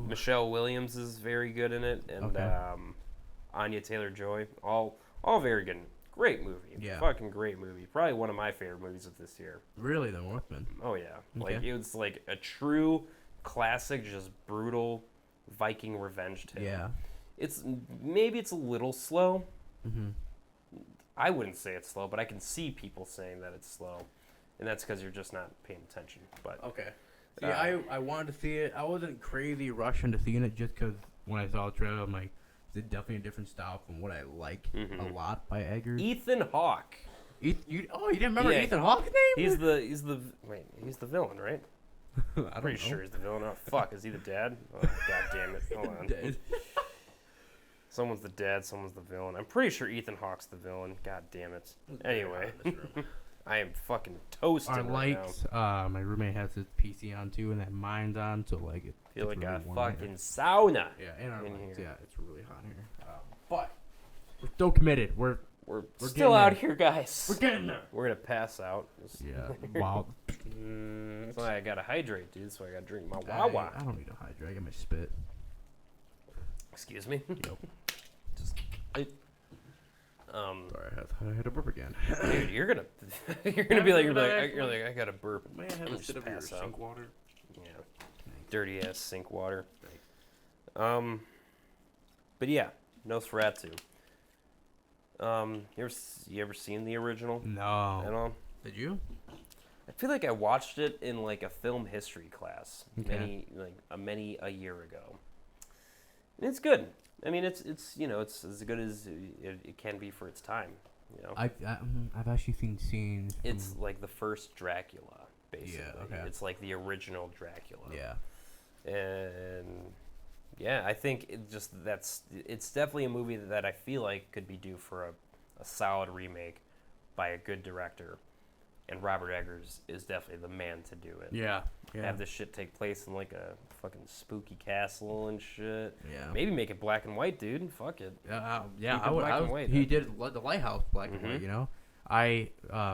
Michelle Williams is very good in it, and Anya Taylor-Joy, all very good. Great movie. Yeah. Fucking great movie. Probably one of my favorite movies of this year. Really, The Northman? Oh yeah. Like it was like a true classic, just brutal Viking revenge tale. Yeah. Maybe it's a little slow. Mm-hmm. I wouldn't say it's slow, but I can see people saying that it's slow, and that's because you're just not paying attention. But okay. See, I wanted to see it. I wasn't crazy rushing to seeing it just because when I saw the trailer, I'm like, it's definitely a different style from what I like a lot by Eggers. Ethan Hawke. You didn't remember Ethan Hawke's name? He's the villain, right? I'm pretty sure he's the villain. Oh fuck, is he the dad? Oh god damn it! Hold on. Someone's the dad, someone's the villain. I'm pretty sure Ethan Hawke's the villain. God damn it. Anyway, I am fucking toasting Our lights. My roommate has his PC on too, and that mine's on, so like it. Feel like a fucking sauna. Yeah, and our lights. Yeah, it's really hot here. But we're still committed. We're still out here, guys. We're getting there. We're gonna pass out. Yeah. Wow. That's why I gotta hydrate, dude. So I gotta drink my Wawa. I don't need to hydrate. I got my spit. Excuse me. Yep. Sorry, I had to burp again. Dude, you're gonna be like, I gotta burp. May I have a sip of your sink water? Yeah. Dirty ass sink water. But yeah, Nosferatu. You ever seen the original? No. At all? Did you? I feel like I watched it in like a film history class Okay. many a year ago. And it's good. I mean, it's as good as it can be for its time. You know, I've actually seen scenes. It's like the first Dracula, basically. Yeah, okay. It's like the original Dracula. Yeah. And yeah, I think it's definitely a movie that I feel like could be due for a solid remake by a good director. And Robert Eggers is definitely the man to do it. Yeah. Have this shit take place in like a fucking spooky castle and shit. Yeah. Maybe make it black and white, dude. Fuck it. Yeah. I would. He did the Lighthouse black and white. You know,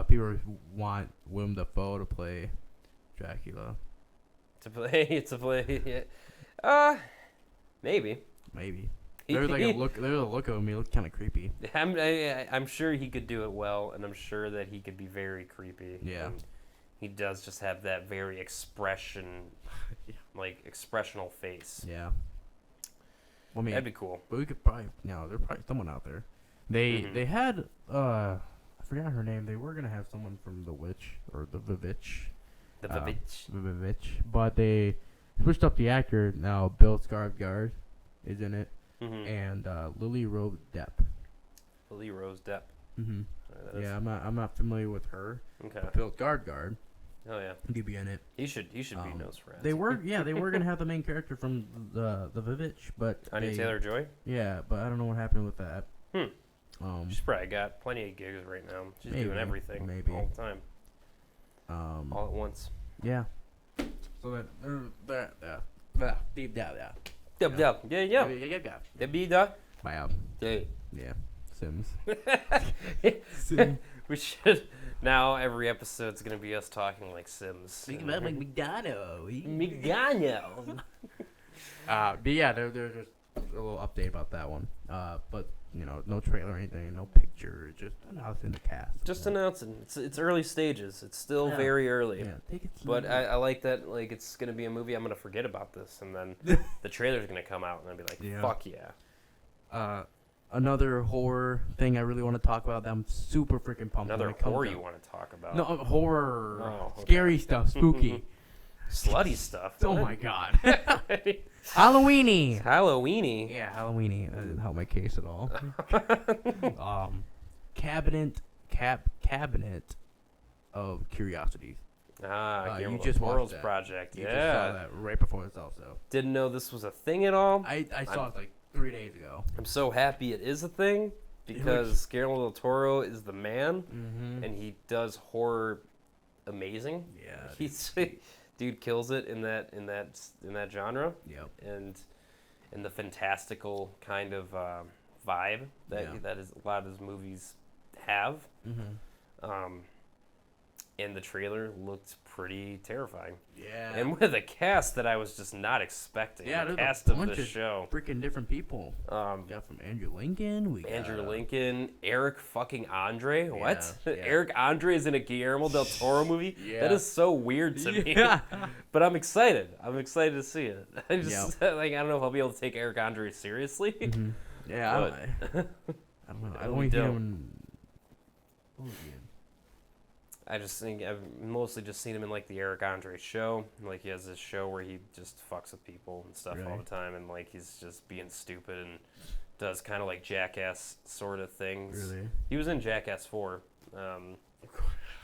people want Willem Dafoe to play Dracula. To play. Yeah. Maybe. There's like a look of him. He looked kind of creepy. I'm sure he could do it well, and I'm sure that he could be very creepy. Yeah. And he does just have that very expressional face. Yeah. Well, that'd be cool. But we could probably, there's probably someone out there. They had, I forgot her name. They were gonna have someone from The Witch or The Vivitch. The Vivitch, but they switched up the actor. Now Bill Skarsgård is in it, and Lily Rose Depp. Lily Rose Depp. Mm-hmm. Yeah, I'm not familiar with her. Okay. But Bill Skarsgård. Oh yeah. He'd be in it. He should be Nosferatu. They were gonna have the main character from the Vivitch, but Anya Taylor-Joy. Yeah, but I don't know what happened with that. She's probably got plenty of gigs right now. She's doing everything all the time. All at once. Yeah. So yeah. Sims. We should. Now every episode's gonna be us talking like Sims. Speaking about like McDonald's. McDonald's. But yeah, there's just a little update about that one. But no trailer or anything, no picture, just announcing the cast. Just announcing. It's early stages. It's still very early. Yeah, take it slow. But I like that. Like, it's gonna be a movie. I'm gonna forget about this, and then the trailer's gonna come out, and I'll be like, fuck yeah. Another horror thing I really want to talk about that I'm super freaking pumped. Another horror you want to talk about? No, horror. Oh, okay. Scary stuff, spooky. Slutty stuff. Oh my god. Halloweeny. Halloweeny. Yeah, Halloweeny. That didn't help my case at all. Cabinet of Curiosities. You just World's watched that. Project. You just saw that right before this also. Didn't know this was a thing at all. I saw it like 3 days ago. I'm so happy it is a thing because Guillermo del Toro is the man, and he does horror amazing. Yeah, dude kills it in that genre. Yep. And the fantastical kind of vibe that is a lot of his movies have. And the trailer looked pretty terrifying. Yeah. And with a cast that I was just not expecting. Yeah, the there's cast a of bunch the of show. Freaking different people. We got from Andrew Lincoln. Eric fucking Andre. Yeah, What? yeah. Eric Andre is in a Guillermo del Toro movie? Yeah. That is so weird to me. But I'm excited. I'm excited to see it. I just I don't know if I'll be able to take Eric Andre seriously. Yeah, I don't know. I only seen him in... What was he in? I just think I've mostly just seen him in like the Eric Andre show. Like he has this show where he just fucks with people and stuff all the time, and like he's just being stupid and does kind of like Jackass sort of things. Really? He was in Jackass 4.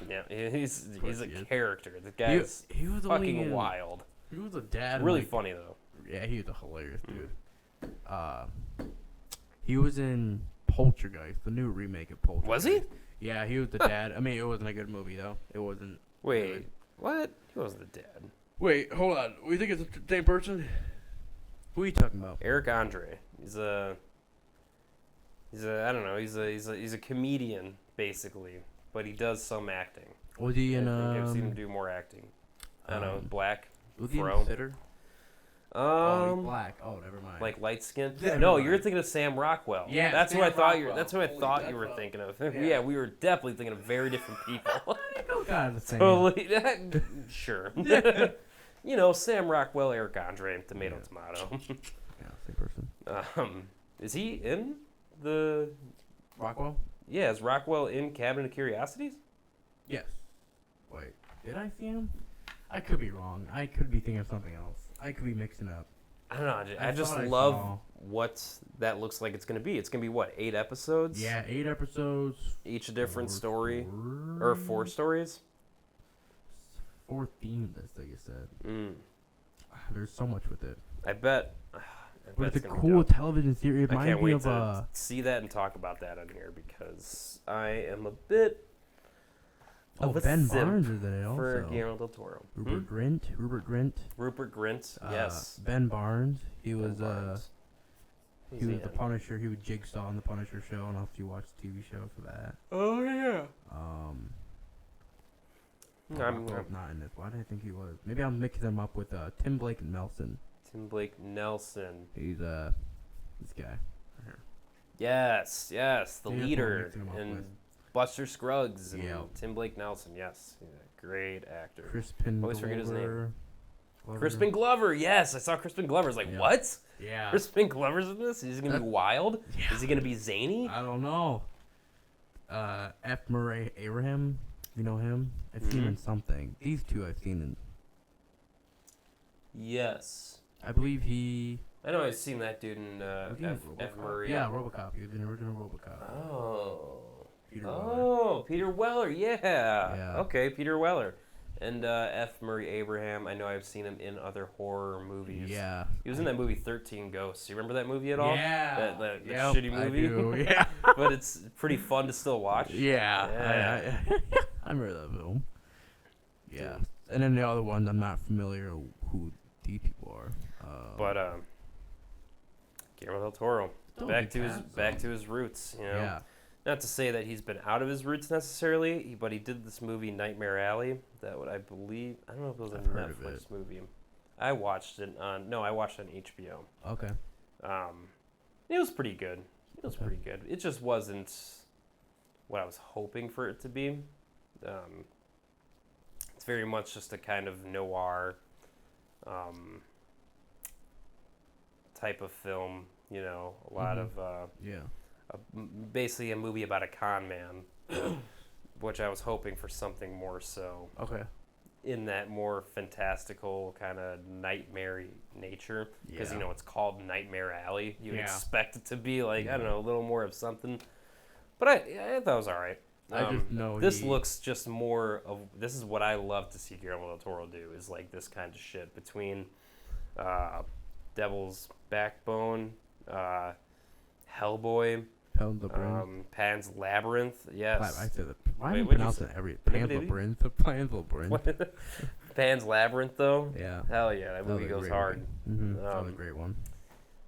Yeah, he's a character. The guy is he was fucking wild. He was a dad. Really funny though. Yeah, he was a hilarious dude. He was in Poltergeist, the new remake of Poltergeist. Was he? Yeah, he was the dad. I mean, it wasn't a good movie, though. It wasn't. Wait, good. what? He wasn't the dad. Wait, hold on. We think it's the same person? Who are you talking about? Eric Andre. He's a I don't know. He's a comedian basically, but he does some acting. Was he in? I've seen him do more acting. I don't know. Black. Was he Fro. in Sitter? He's black. Oh, never mind. Like light skin? Never No, mind. you're thinking of Sam Rockwell. Yeah, that's Sam who I thought Rockwell. That's who I Holy, thought you were thinking of. Yeah. Yeah, we were definitely thinking of very different people. Kind of the same. Totally. Sure. Sam Rockwell, Eric Andre, tomato. Yeah, same person. Is he in the Rockwell? Yeah, is Rockwell in Cabinet of Curiosities? Yes. Wait, did I see him? I could be wrong. I could be thinking of something else. I could be mixing up. I don't know. I just love what that looks like it's going to be. It's going to be, what, 8 episodes? Yeah, 8 episodes. Each a different story? Or 4 stories? 4 themes, that's what you said. There's so much with it. I bet. But it's a cool television series. I can't wait to see that and talk about that on here because I am a bit of a Ben simp Barnes is in it also. for Guillermo del Toro. Rupert Grint. Rupert Grint, yes. Ben Barnes. He was Who's he was in? the Punisher. He was Jigsaw on the Punisher show. I don't know if you watched the TV show for that. Oh yeah. I'm not in this. Why did I think he was? Maybe I'm mixing him up with Tim Blake Nelson. Tim Blake Nelson. He's this guy. Right here. Yes, the Yeah, leader that's what I'm mixing him up and with. Buster Scruggs and Yeah. Tim Blake Nelson. Yes, he's a great actor. Crispin Always Glover. forget his name. Glover. Crispin Glover. Yes, I saw Crispin Glover. I was like, Yeah. what? Yeah. Crispin Glover's in this? Is he gonna be wild? Yeah. Is he gonna be zany? I don't know. F. Murray Abraham. You know him? I've seen him in something. These two I've seen in. Yes. I believe he. I know I've seen that dude in F. Murray. Yeah, RoboCop. He was in the original RoboCop. Oh. Peter Weller. Peter Weller. Yeah. Yeah. Okay, Peter Weller. And F. Murray Abraham, I know I've seen him in other horror movies. Yeah. He was in that movie 13 Ghosts. You remember that movie at all? Yeah. That Yep, shitty movie? I do. Yeah. But it's pretty fun to still watch. Yeah. I remember that film. Yeah. And then the other ones, I'm not familiar who these people are. But Guillermo del Toro, back to his roots. You know, Yeah. not to say that he's been out of his roots necessarily, but he did this movie Nightmare Alley. That would I believe. I don't know if it was a Netflix movie. I watched it on HBO. Okay. It was pretty good. It was pretty good. It just wasn't what I was hoping for it to be. It's very much just a kind of noir type of film. You know, a lot of basically a movie about a con man, which I was hoping for something more so. Okay. In that more fantastical kind of nightmare nature, because you know it's called Nightmare Alley. You expect it to be like I don't know, a little more of something. But I thought it was all right. I just know this looks just more of this is what I love to see Guillermo del Toro do is like this kind of shit between Devil's Backbone, Hellboy, Pan's Labyrinth. Yes. I said that. Why do you pronounce it every Pan's Labyrinth? Pan's Labyrinth. Pan's Labyrinth, though. Yeah. Hell yeah, that movie goes hard. Mm-hmm. That was a great one.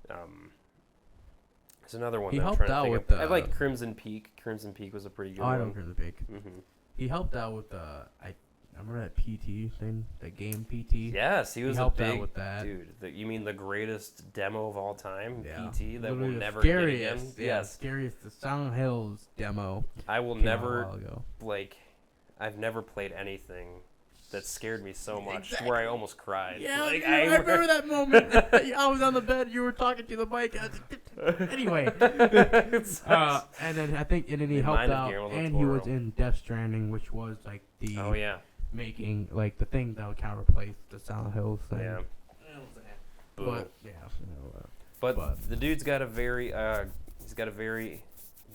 There's another one. He that helped I'm trying out to with think of. I like Crimson Peak. Crimson Peak was a pretty good one. I know Crimson Peak. Mm-hmm. He helped out with I remember that PT thing, that game PT. Yes, he was helped a big out with that. dude. You mean the greatest demo of all time? Yeah. PT that Literally will never scariest, get again. Yeah, Yes, scariest. The Silent Hills demo. I will came never out a while ago. like. I've never played anything that scared me so much to where I almost cried. Yeah, like, I remember that moment. I was on the bed. You were talking to the mic. Anyway, and then I think he helped out, and he was in Death Stranding, which was like the making like the thing that would kind of replace the Silent Hills thing. Yeah. But but the dude's got a very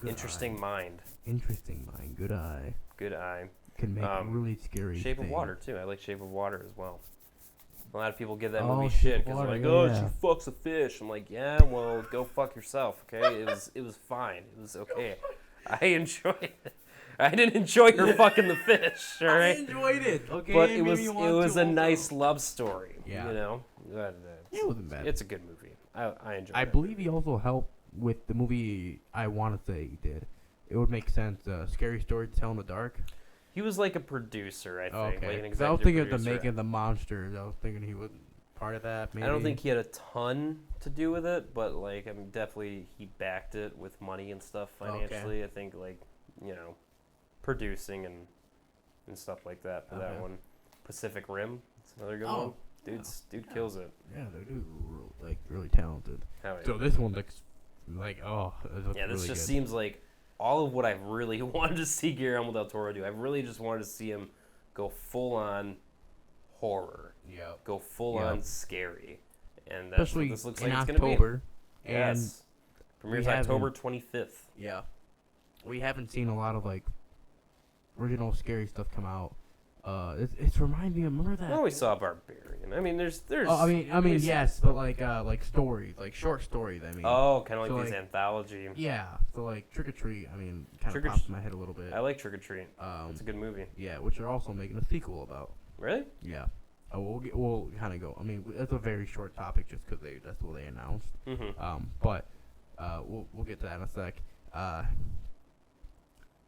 interesting mind. Interesting mind. Good eye. Good eye. Can make really scary. Shape of Water too. I like Shape of Water as well. A lot of people give that Oh, movie Shape shit of because they're Water, like, yeah. she fucks a fish. I'm like, yeah, well, go fuck yourself, okay? It was fine. It was okay. I enjoyed it. I didn't enjoy her fucking the fish, all right? I enjoyed it. Okay, but it was a nice love story. Yeah. You know, It wasn't bad. It's a good movie. I enjoyed it. I believe he also helped with the movie. I want to say he did. It would make sense. Scary Story to Tell in the Dark. He was like a producer, I think. Okay. Like an I was thinking of the producer. making of the monsters. I was thinking he was part of that. Maybe. I don't think he had a ton to do with it, but like, I mean, definitely he backed it with money and stuff financially. I think like, you know, producing and stuff like that for that one. Pacific Rim, it's another good one. Dude kills it. Yeah, the dude like really talented. Hell yeah. So this one looks like it looks yeah, this really just good. seems like all of what I've really wanted to see Guillermo del Toro do. I've really just wanted to see him go full on horror. Yeah. Go full on scary. And that's especially what this looks in like October. it's going to be. And yes. Premieres October 25th. Yeah. We haven't seen a lot of like original scary stuff come out. It's reminding me. Remember that? Well, we saw Barbarian. I mean, there's. Oh, I mean, yes, but like stories, like short stories. I mean. Oh, kind of so like these anthology. Yeah. So like Trick or Treat. I mean, kind of Trick or pops in my head a little bit. I like Trick or Treat. It's a good movie. Yeah, which they're also making a sequel about. Really? Yeah. We'll kind of go. I mean, it's a very short topic just because that's what they announced. Mm-hmm. But we'll get to that in a sec.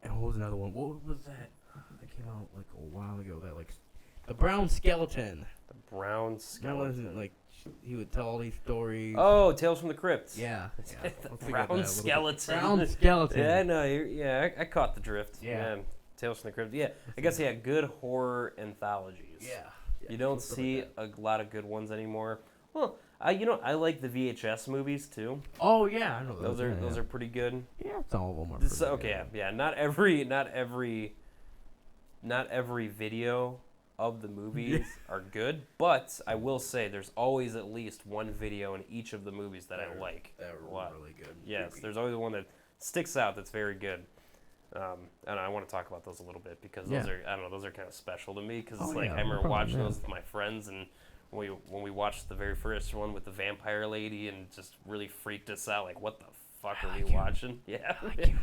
And what was another one? What was that? That came out like a while ago. That like the Brown Skeleton. The Brown Skeleton. That wasn't like he would tell all these stories. Oh, Tales from the Crypt. Yeah. The Brown Skeleton. Brown Skeleton. Yeah, no, I caught the drift. Yeah. Tales from the Crypt. Yeah, I guess good horror anthologies. Yeah. You don't see a lot of good ones anymore. Well, I like the VHS movies too. Oh yeah, I know those. Those are pretty good. Yeah, some of them are. Pretty okay, good. yeah. Not every video of the movies are good, but I will say there's always at least one video in each of the movies that I like. That were really good. Yes, there's always one that sticks out that's very good. And I want to talk about those a little bit because those are kind of special to me because I remember watching those with my friends and when we watched the very first one with the vampire lady and just really freaked us out like what the fuck are we watching? Yeah, I like you.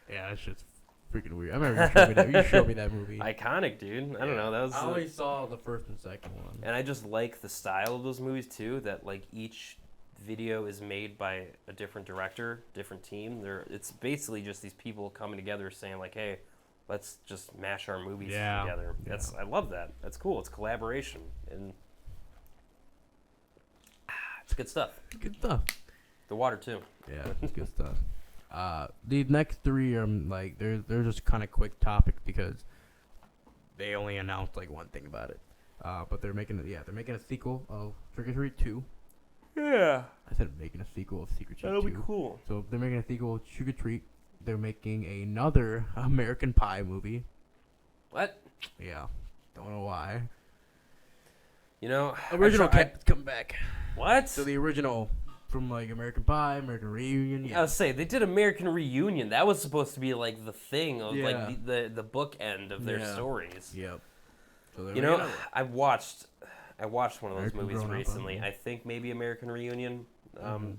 Yeah, that shit's freaking weird. I remember you showed me that movie. Iconic, dude. I don't know. That was. I only saw the first and second one. And I just like the style of those movies too. That like each video is made by a different director, different team. It's basically just these people coming together saying like, hey, let's just mash our movies together. I love that. That's cool. It's collaboration and it's good stuff. Good stuff. The water too. Yeah, it's good stuff. These next three are like they're just kind of quick topics because they only announced like one thing about it. But they're making a sequel of Trick or Treat 2. Yeah. I said making a sequel of Secret Treat 2. That'll be cool. So they're making a sequel of Trick or Treat. They're making another American Pie movie. What? Yeah. Don't know why. You know, Original cast come back. What? So the original from like American Pie, American Reunion. Yeah. I was say they did American Reunion. That was supposed to be like the thing of like the bookend of their stories. Yep. So you know, I watched one of those American movies Grown-Up, recently. I think maybe American Reunion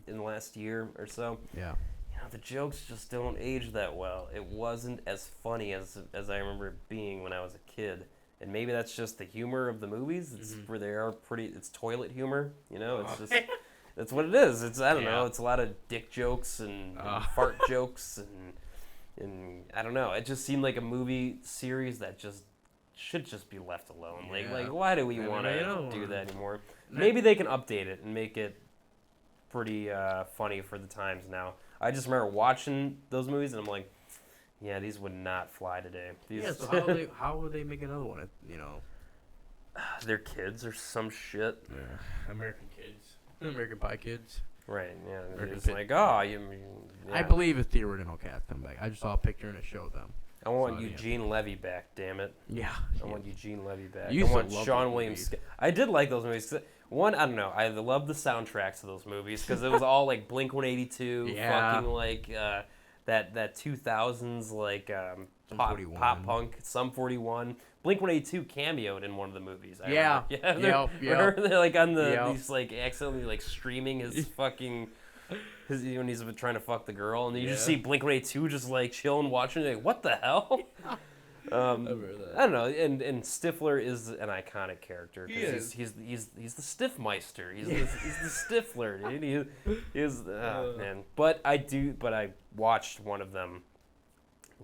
in the last year or so. Yeah. You know, the jokes just don't age that well. It wasn't as funny as I remember it being when I was a kid. And maybe that's just the humor of the movies. It's where they are it's toilet humor, you know? It's just that's what it is. It's I don't know, it's a lot of dick jokes and fart jokes and I don't know. It just seemed like a movie series that just should just be left alone. Like why do we want to do that anymore? Maybe they can update it and make it pretty funny for the times now. I just remember watching those movies and I'm like, yeah, these would not fly today. So how would they make another one? You know, they're kids or some shit. Yeah. American kids, American Pie kids. Right. Yeah. American It's like, oh, yeah. I believe it's the original cast come back. I just saw a picture and it showed them. I want Eugene Levy back, damn it. Yeah. I want Eugene Levy back. I want Sean Williams. I did like those movies. One, I don't know. I love the soundtracks of those movies because it was all like Blink-182, fucking like that 2000s like pop punk, Sum 41. Blink-182 cameoed in one of the movies. Yeah. They're like on these like accidentally like streaming his fucking. When he's been trying to fuck the girl, and then you just see Blink-182 just like chilling, watching it. Like, what the hell? I don't know. And Stifler is an iconic character because he's the Stiffmeister. He's the Stifler, dude. Man. But I watched one of them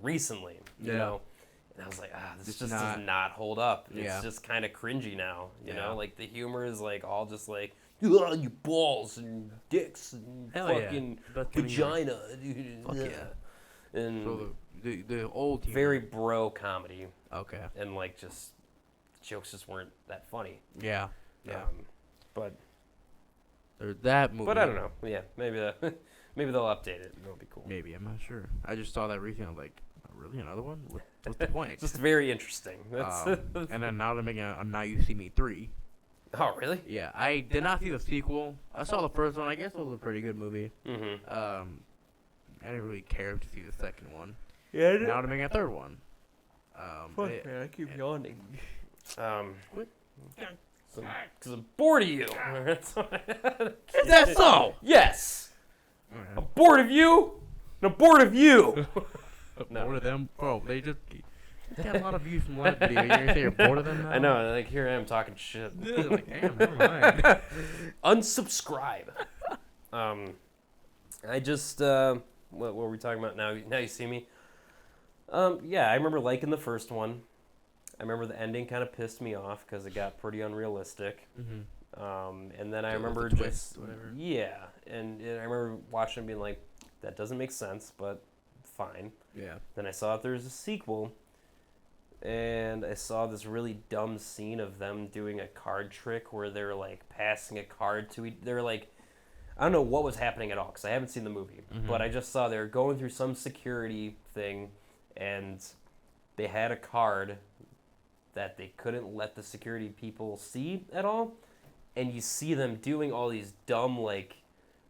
recently. You know. And I was like, this just does not hold up. It's just kind of cringy now. You know, like the humor is like all just like. You balls and dicks and fucking vagina. Fuck yeah. And so the old humor. Very bro comedy. Okay. And like just jokes just weren't that funny. Yeah. But there's that movie. But I don't know. Yeah, maybe they'll update it. It'll be cool. Maybe, I'm not sure. I just saw that recently. I was like, really, another one? What's the point? Just very interesting. And then now they're making a Now You See Me 3. Oh, really? Yeah, I did not see the sequel. I saw the first one. I guess it was a pretty good movie. Mm-hmm. I didn't really care to see the second one. Yeah. Now they're making a third one. Fuck, man, I keep yawning. Because I'm bored of you. Is that so? Yes. I'm bored of you. And I'm bored of you. Bored of them? Bro, they just... got a lot of views from last video. You're going to say you're bored of them now? I know. Like, here I am talking shit. Like, damn, never mind. Unsubscribe. I just... what were we talking about now? Now You See Me? Yeah, I remember liking the first one. I remember the ending kind of pissed me off because it got pretty unrealistic. Mm-hmm. And then I remember just... twist, whatever. Yeah. And I remember watching it being like, that doesn't make sense, but fine. Yeah. Then I saw that there was a sequel... And I saw this really dumb scene of them doing a card trick where they're like passing a card to they're like, I don't know what was happening at all because I haven't seen the movie, but I just saw they were going through some security thing and they had a card that they couldn't let the security people see at all. And you see them doing all these dumb like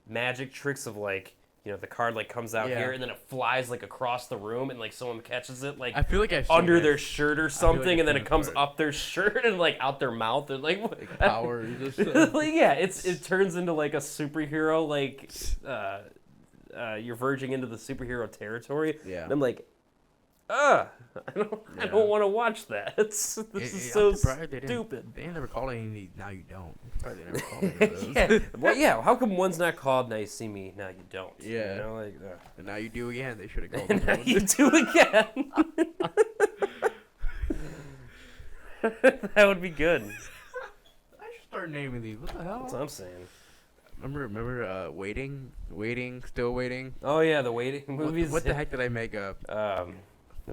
magic tricks of like, you know, the card like comes out here and then it flies like across the room and like someone catches it like I feel like under their shirt or something and then it comes up their shirt and like out their mouth and like power. Like, yeah, it turns into like a superhero like you're verging into the superhero territory. Yeah. And I'm like, I don't want to watch that. This is so stupid. They never called any Now You Don't. Probably never called any of those. Well, yeah. How come one's not called Now You See Me, Now You Don't? Yeah. You know, like, and Now You Do Again. They should have called it. Now You Do Again. That would be good. I should start naming these. What the hell? That's what I'm saying. Remember, Still Waiting. Oh yeah, the Waiting movies. What the heck did I make up? I'm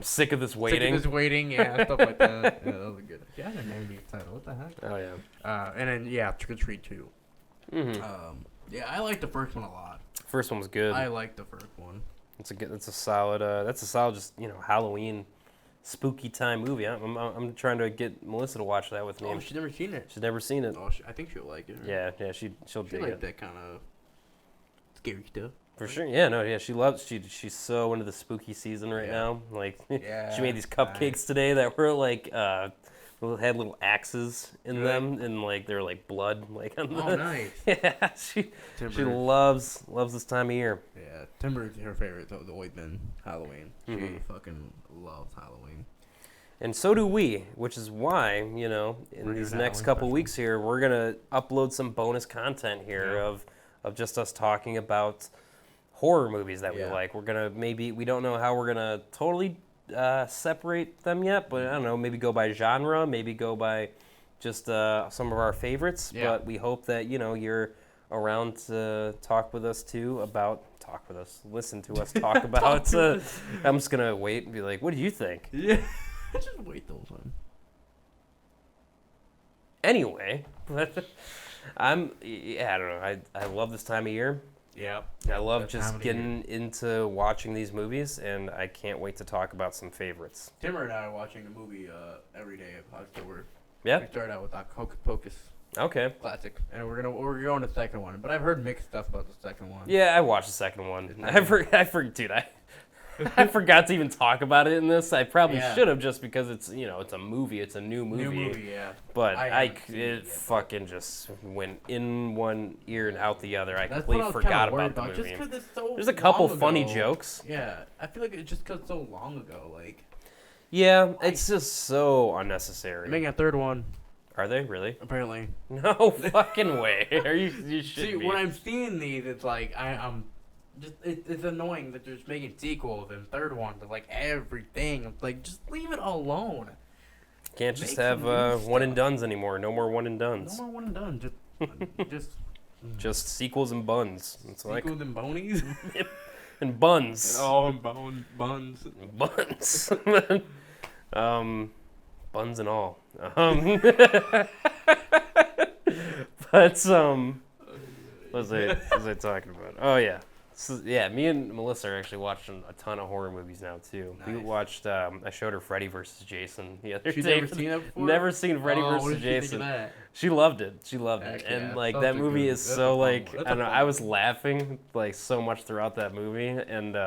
sick of this waiting. Sick of this waiting, yeah, stuff like that. Yeah, that was good. Yeah, I didn't know the title. What the heck? Oh yeah. And then Trick or Treat 2. Mm-hmm. Yeah, I liked the first one a lot. First one was good. I liked the first one. It's a solid. That's a solid. Just Halloween, spooky time movie. I'm trying to get Melissa to watch that with me. Oh, she's never seen it. She's never seen it. Oh, I think she'll like it. Right? Yeah, she'll dig like it. That kind of scary stuff. For sure. Yeah, no, yeah, she loves. She's so into the spooky season right now. Like, she made these cupcakes today that were like had little axes in them, and like they were like blood, like on the. Oh, nice. Yeah, she loves this time of year. Yeah, Timber's her favorite. It's always been Halloween. Mm-hmm. She fucking loves Halloween. And so do we, which is why, in these next couple weeks here, we're going to upload some bonus content here of just us talking about horror movies that we like. We're going to we don't know how we're going to totally separate them yet, but I don't know, maybe go by genre, maybe go by just some of our favorites. Yeah. But we hope that, you're around to talk with us too listen to us talk about. I'm just going to wait and be like, what do you think? Yeah. Just wait the whole time. Anyway, I don't know. I love this time of year. Yeah. I love just getting into watching these movies, and I can't wait to talk about some favorites. Timber and I are watching the movie every day of October. Yeah. We started out with Hocus Pocus. Okay. Classic. And we're going to the second one, but I've heard mixed stuff about the second one. Yeah, I watched the second one. I forgot to even talk about it in this. I probably should have, just because it's it's a movie, it's a new movie. New movie, yeah. But it fucking just went in one ear and out the other. I completely forgot about the movie. Just 'cause it's so There's a couple long funny ago. jokes. Yeah, I feel like it's just because it's so long ago. Like. Yeah, it's just so unnecessary. They're making a third one. Are they really? Apparently. No fucking way. Are you should See, be. when I'm seeing these, it's like I'm. It's annoying that they're just making sequels and third one to like everything. It's like, just leave it alone. Can't just have one and dones anymore. No more one and dones. No more one and done. Just sequels and buns. It's sequels and bonies. And buns. Oh, buns. Buns. Buns and all. But what was I talking about? Oh yeah. So, yeah, me and Melissa are actually watching a ton of horror movies now too. Nice. We watched. I showed her Freddy vs. Jason the other day. She's never seen that before. Never seen Freddy vs. Jason. She loved it. She loved it, and like that movie is so like I don't know. I was laughing like so much throughout that movie, and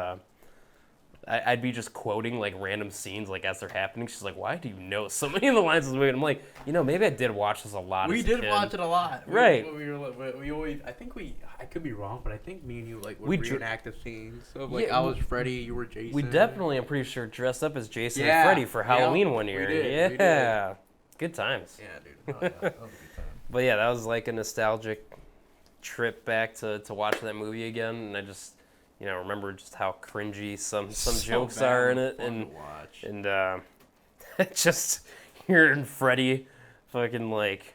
I'd be just quoting like random scenes like as they're happening. She's like, "Why do you know so many of the lines of the movie?" And I'm like, maybe I did watch this a lot. We did watch it a lot, right? We always. I could be wrong, but I think me and you like would reenact the scenes. So like I was Freddy, you were Jason. We definitely, I'm pretty sure, dressed up as Jason and Freddy for Halloween one year. We did. Yeah, good times. Yeah, dude. Oh, yeah. That was a good time. But yeah, that was like a nostalgic trip back to watch that movie again, and I just. Remember just how cringy some jokes are in it, and just hearing Freddy fucking like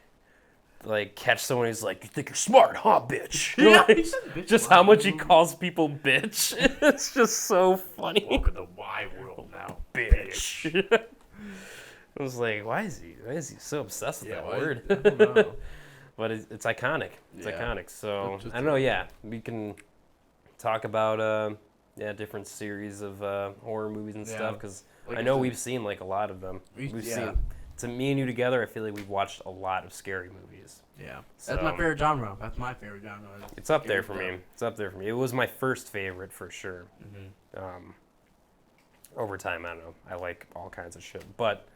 catch someone who's like, "You think you're smart, huh, bitch?" Yeah, like, just how much he calls people bitch. It's just so funny. Welcome to my world now, bitch. I was like, why is he so obsessed with that word? I don't know. But it's iconic. It's iconic. So I don't know. Yeah, we can talk about different series of horror movies and stuff, because I know we've seen like a lot of them. We've seen, to me and you together, I feel like we've watched a lot of scary movies. Yeah, so, that's my favorite genre. It's up there for me. It was my first favorite for sure. Mm-hmm. Over time, I don't know. I like all kinds of shit, but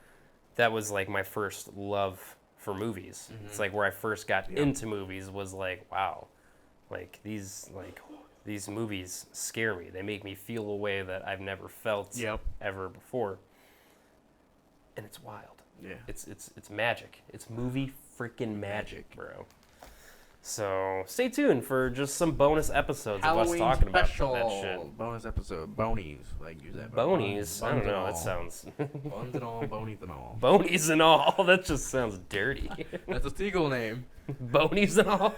that was like my first love for movies. Mm-hmm. It's like where I first got into movies was like, wow, like these movies scare me. They make me feel a way that I've never felt ever before. And it's wild. Yeah. It's magic. It's movie freaking magic, bro. So stay tuned for just some bonus episodes Halloween of us talking special. about that shit. Bonus episode. Bonies. Like use that. Bonies? I don't know. That sounds... Buns and all, bonies and all. Bonies and all? That just sounds dirty. That's a sequel name. Bonies and all?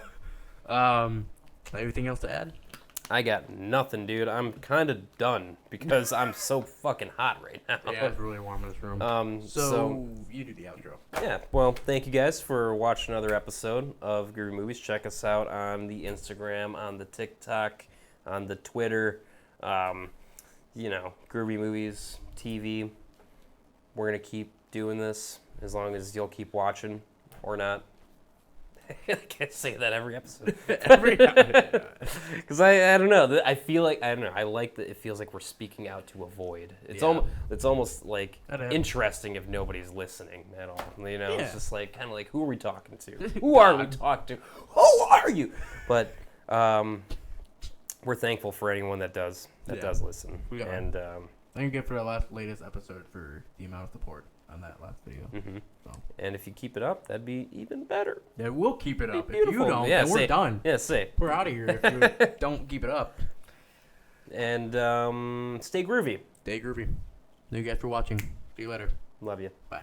Anything else to add? I got nothing, dude. I'm kind of done because I'm so fucking hot right now. Yeah, it's really warm in this room. So you do the outro. Yeah, well, thank you guys for watching another episode of GroovyMovies. Check us out on the Instagram, on the TikTok, on the Twitter. GroovyMovies TV. We're going to keep doing this as long as you'll keep watching or not. I can't say that every episode. Because I don't know. I feel like, I don't know. I like that it feels like we're speaking out to a void. It's almost like interesting if nobody's listening at all. You know, it's just like kind of like, who are we talking to? Who are we talking to? Who are you? But we're thankful for anyone that does listen. And thank you for the latest episode for the amount of support on that last video. Mm-hmm. So. And if you keep it up, that'd be even better. Yeah, we'll keep it up. Beautiful. If you don't, then we're done. Yeah, say. We're out of here if you don't keep it up. And stay groovy. Stay groovy. Thank you guys for watching. See you later. Love you. Bye.